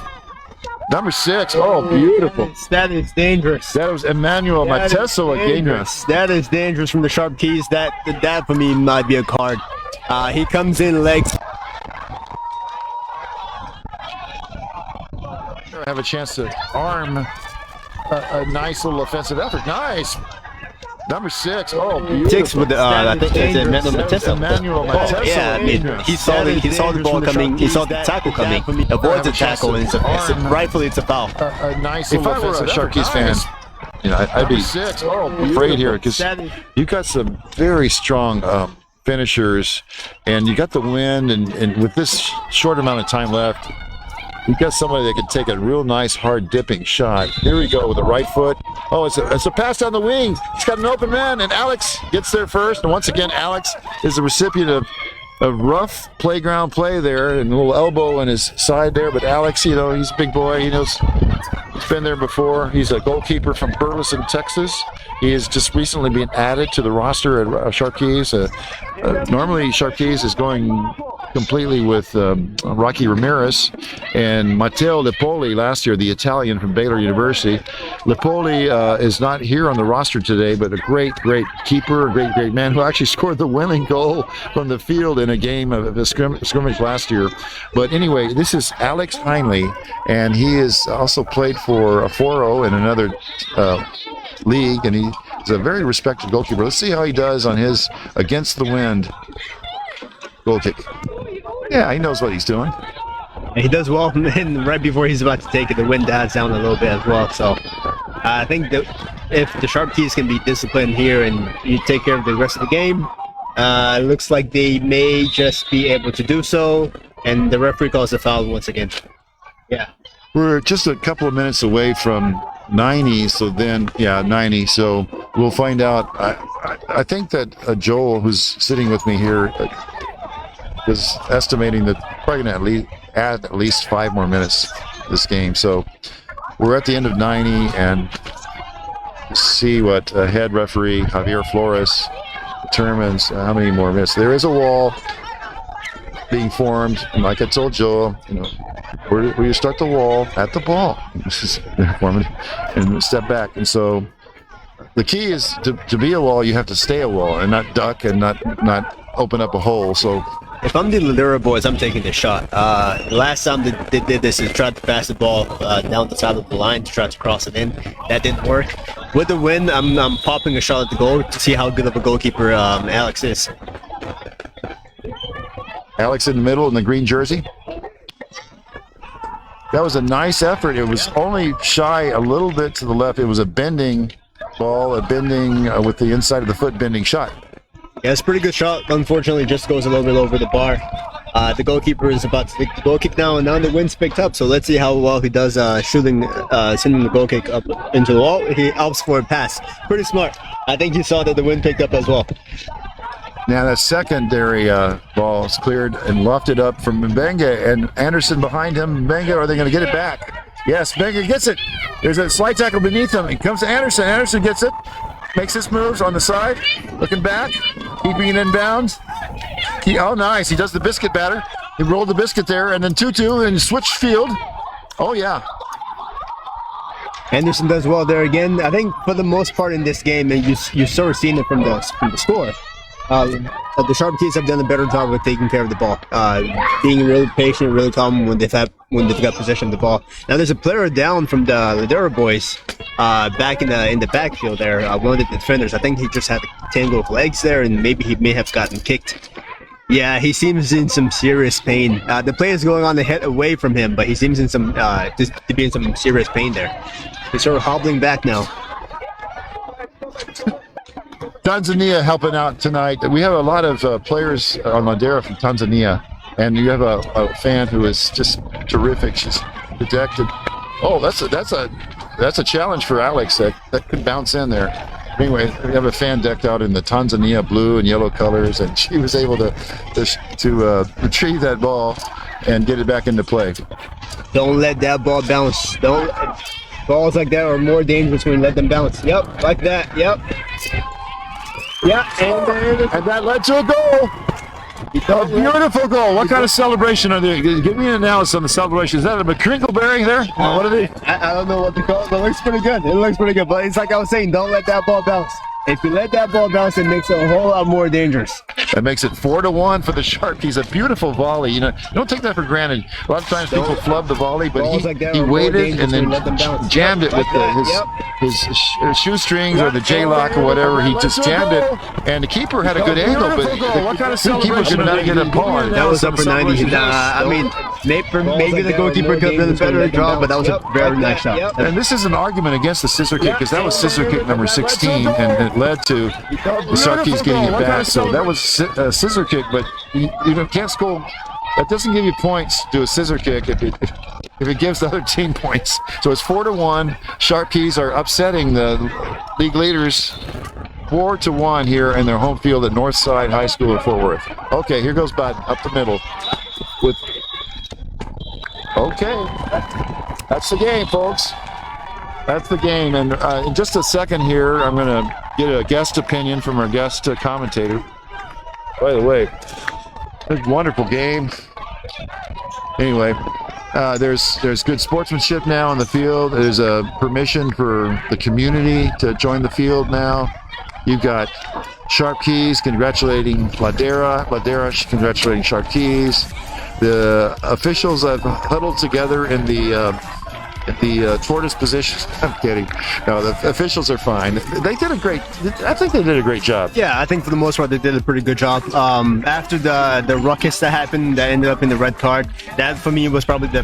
Number 6. Oh, beautiful. That is dangerous. That was Emmanuel Mateso again. That is dangerous from the Sharp Keys. That for me might be a card. He comes in legs. Have a chance to arm a nice little offensive effort. Nice. Number 6. Oh, beautiful. 6 with I think it's Emmanuel Mateso. Emmanuel Mateso. Yeah, I mean, he saw the ball coming. He saw the tackle coming. Avoids the tackle, and rightfully it's a foul. A nice little offensive Sharkies fan. You know, I'd be afraid here because you got some very strong finishers, and you got the wind, and with this short amount of time left, you got somebody that can take a real nice, hard dipping shot. Here we go with the right foot. Oh, it's a pass down the wing. He's got an open man, and Alex gets there first. And once again, Alex is the recipient of a rough playground play there, and a little elbow in his side there. But Alex, you know, he's a big boy. He knows. He's been there before. He's a goalkeeper from Burleson, Texas. He has just recently been added to the roster at Sharp Keys. Normally, Sharp Keys is going completely with Rocky Ramirez and Matteo Lipoli last year, the Italian from Baylor University. Lipoli is not here on the roster today, but a great keeper, a great man who actually scored the winning goal from the field in a game of a scrimmage last year. But anyway, this is Alex Heinley, and he has also played for Aforo in another league, and he's a very respected goalkeeper. Let's see how he does on his against the wind goal kick. Yeah, he knows what he's doing. He does well, and right before he's about to take it, the wind dies down a little bit as well. So I think that if the Sharp Keys can be disciplined here and you take care of the rest of the game, it looks like they may just be able to do so, and the referee calls the foul once again. Yeah. We're just a couple of minutes away from 90, so then, 90, so we'll find out. I think that Joel, who's sitting with me here, is estimating that probably going to add at least 5 more minutes this game. So we're at the end of 90, and see what head referee Javier Flores determines how many more minutes. There is a wall being formed, and like I told Joel, you know, where you start the wall at the ball. This is informative, and step back. And so the key is to be a wall, you have to stay a wall and not duck and not open up a hole. So if I'm the Ladera boys, I'm taking this shot. The last time they did this is tried to pass the ball down the side of the line to try to cross it in. That didn't work. With the win, I'm popping a shot at the goal to see how good of a goalkeeper Alex is. Alex in the middle in the green jersey. That was a nice effort. It was only shy a little bit to the left. It was a bending ball, a bending with the inside of the foot bending shot. Yeah, it's a pretty good shot. Unfortunately, it just goes a little bit over the bar. The goalkeeper is about to take the goal kick now, and now the wind's picked up. So let's see how well he does sending the goal kick up into the wall. He opts for a pass. Pretty smart. I think you saw that the wind picked up as well. Now that secondary ball is cleared and lofted up from Mbenga, and Anderson behind him. Mbenga, are they going to get it back? Yes, Mbenga gets it. There's a slide tackle beneath him. It comes to Anderson. Anderson gets it, makes his moves on the side, looking back, keeping it in bounds. Oh, nice. He does the biscuit batter. He rolled the biscuit there, and then 2-2 and switched field. Oh, yeah. Anderson does well there again. I think for the most part in this game, and you sort of seen it from the score. The Sharp Keys have done a better job of taking care of the ball, being really patient, really calm when they've got possession of the ball. Now there's a player down from the Ladera boys, back in the backfield there. One of the defenders. I think he just had a tangle of legs there, and maybe he may have gotten kicked. Yeah, he seems in some serious pain. The play is going on the head away from him, but he seems in some just to be in some serious pain there. He's sort of hobbling back now. Tanzania helping out tonight. We have a lot of players on Ladera from Tanzania, and you have a fan who is just terrific. She's protected. Oh, that's a challenge for Alex that could bounce in there. Anyway, we have a fan decked out in the Tanzania blue and yellow colors, and she was able to retrieve that ball and get it back into play. Don't let that ball bounce. Balls like that are more dangerous when you let them bounce. Yep, like that. Yep. Yeah, and that led to a goal. A beautiful goal. What kind of celebration are they? Give me an analysis on the celebration. Is that a crinkleberry there? What are they? I don't know what to call it, but it looks pretty good. It looks pretty good, but it's like I was saying, don't let that ball bounce. If you let that ball bounce, it makes it a whole lot more dangerous. That makes it 4-1 for the Sharkies. A beautiful volley. You know, don't take that for granted. A lot of times people flub the volley, but he waited and then jammed it with his shoestrings or the J-lock or whatever. He just jammed it, and the keeper had a good angle, but the keeper should not get a ball. That was upper 90. I mean, maybe the goalkeeper could have done a better job, but that was a very nice shot. And this is an argument against the scissor kick, because that was scissor kick number 16, and it led to the Sharkies getting it back. So that was a scissor kick, but you can't score. That doesn't give you points to a scissor kick if it gives the other team points. So it's 4-1. Sharp Keys are upsetting the league leaders 4-1 here in their home field at Northside High School in Fort Worth. Okay, here goes Bud up the middle. Okay, that's the game, folks. That's the game. And in just a second here, I'm going to get a guest opinion from our guest commentator. By the way, it's a wonderful game. Anyway, there's good sportsmanship now on the field. There's a permission for the community to join the field now. You've got Sharp Keys congratulating Ladera. Ladera congratulating Sharp Keys. The officials have huddled together in the tortoise position. I'm kidding. No, the officials are fine. They did I think they did a great job. Yeah, I think for the most part they did a pretty good job. After the ruckus that happened, that ended up in the red card, that for me was probably the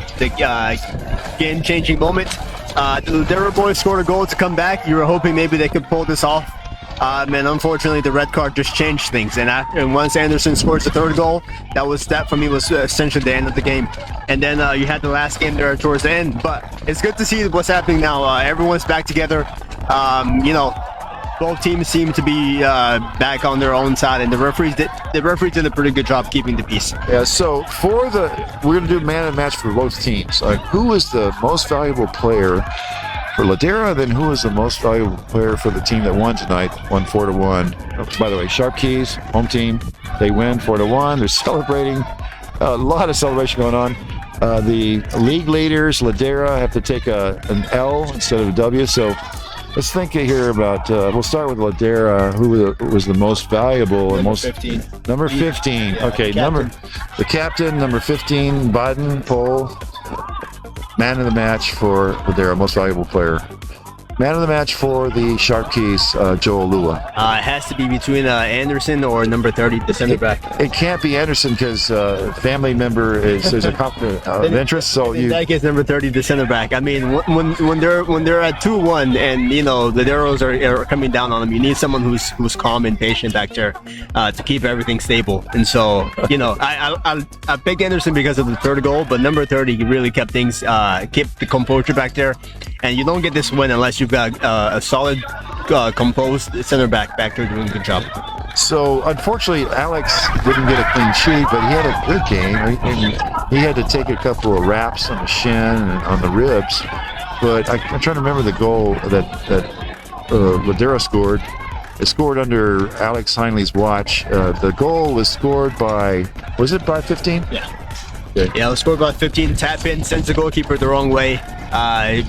game-changing moment. The Ladera boys scored a goal to come back. You were hoping maybe they could pull this off. And unfortunately, the red card just changed things. And once Anderson scores the third goal, that for me was essentially the end of the game. And then you had the last game there towards the end. But it's good to see what's happening now. Everyone's back together. Both teams seem to be back on their own side, and the referees did a pretty good job keeping the peace. Yeah. So we're going to do man of the match for both teams. Who is the most valuable player for Ladera, then who is the most valuable player for the team that won tonight? Won 4-1. By the way, Sharp Keys, home team, they win 4-1. They're celebrating. A lot of celebration going on. The league leaders, Ladera, have to take an L instead of a W. So let's think here about. We'll start with Ladera. Who was the most valuable and most 15. Number 15. Okay, the captain, number 15, Biden Pole. Man of the match for Ladera, most valuable player. Man of the match for the Sharp Keys, Joel Lua. It has to be between Anderson or number 30, the center back. It can't be Anderson because family member there's a conflict of interest. So in that case, number 30, the center back. I mean, when they're at 2-1 and the arrows are coming down on them, you need someone who's calm and patient back there to keep everything stable. And so I picked Anderson because of the third goal, but number 30 really kept the composure back there. And you don't get this win unless you've got a solid, composed center back there doing a good job. So unfortunately, Alex didn't get a clean sheet, but he had a good game. He had to take a couple of wraps on the shin and on the ribs. But I'm trying to remember the goal that Ladera scored. It scored under Alex Heinley's watch. The goal was scored by, was it by 15? Yeah. Okay. Yeah, it was scored by 15. Tap in, sends the goalkeeper the wrong way.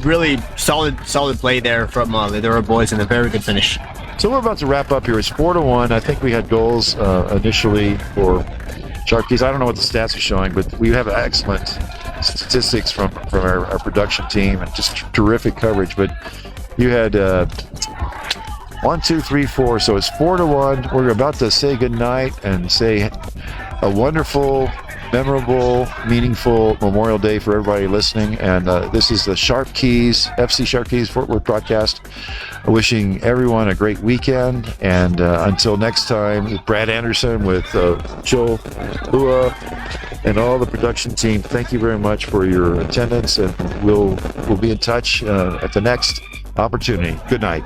Really solid play there from Ladera boys, and a very good finish. So we're about to wrap up here. It's 4-1. I think we had goals initially for Shark Keys. I don't know what the stats are showing, but we have excellent statistics from our production team and just terrific coverage. But you had 1, 2, 3, 4. So it's 4-1. We're about to say goodnight and say a wonderful, memorable, meaningful Memorial Day for everybody listening. And this is the Shark Keys, FC Shark Keys Fort Worth broadcast. Wishing everyone a great weekend. And until next time, Brad Anderson with Joe Hua and all the production team, thank you very much for your attendance. And we'll be in touch at the next opportunity. Good night.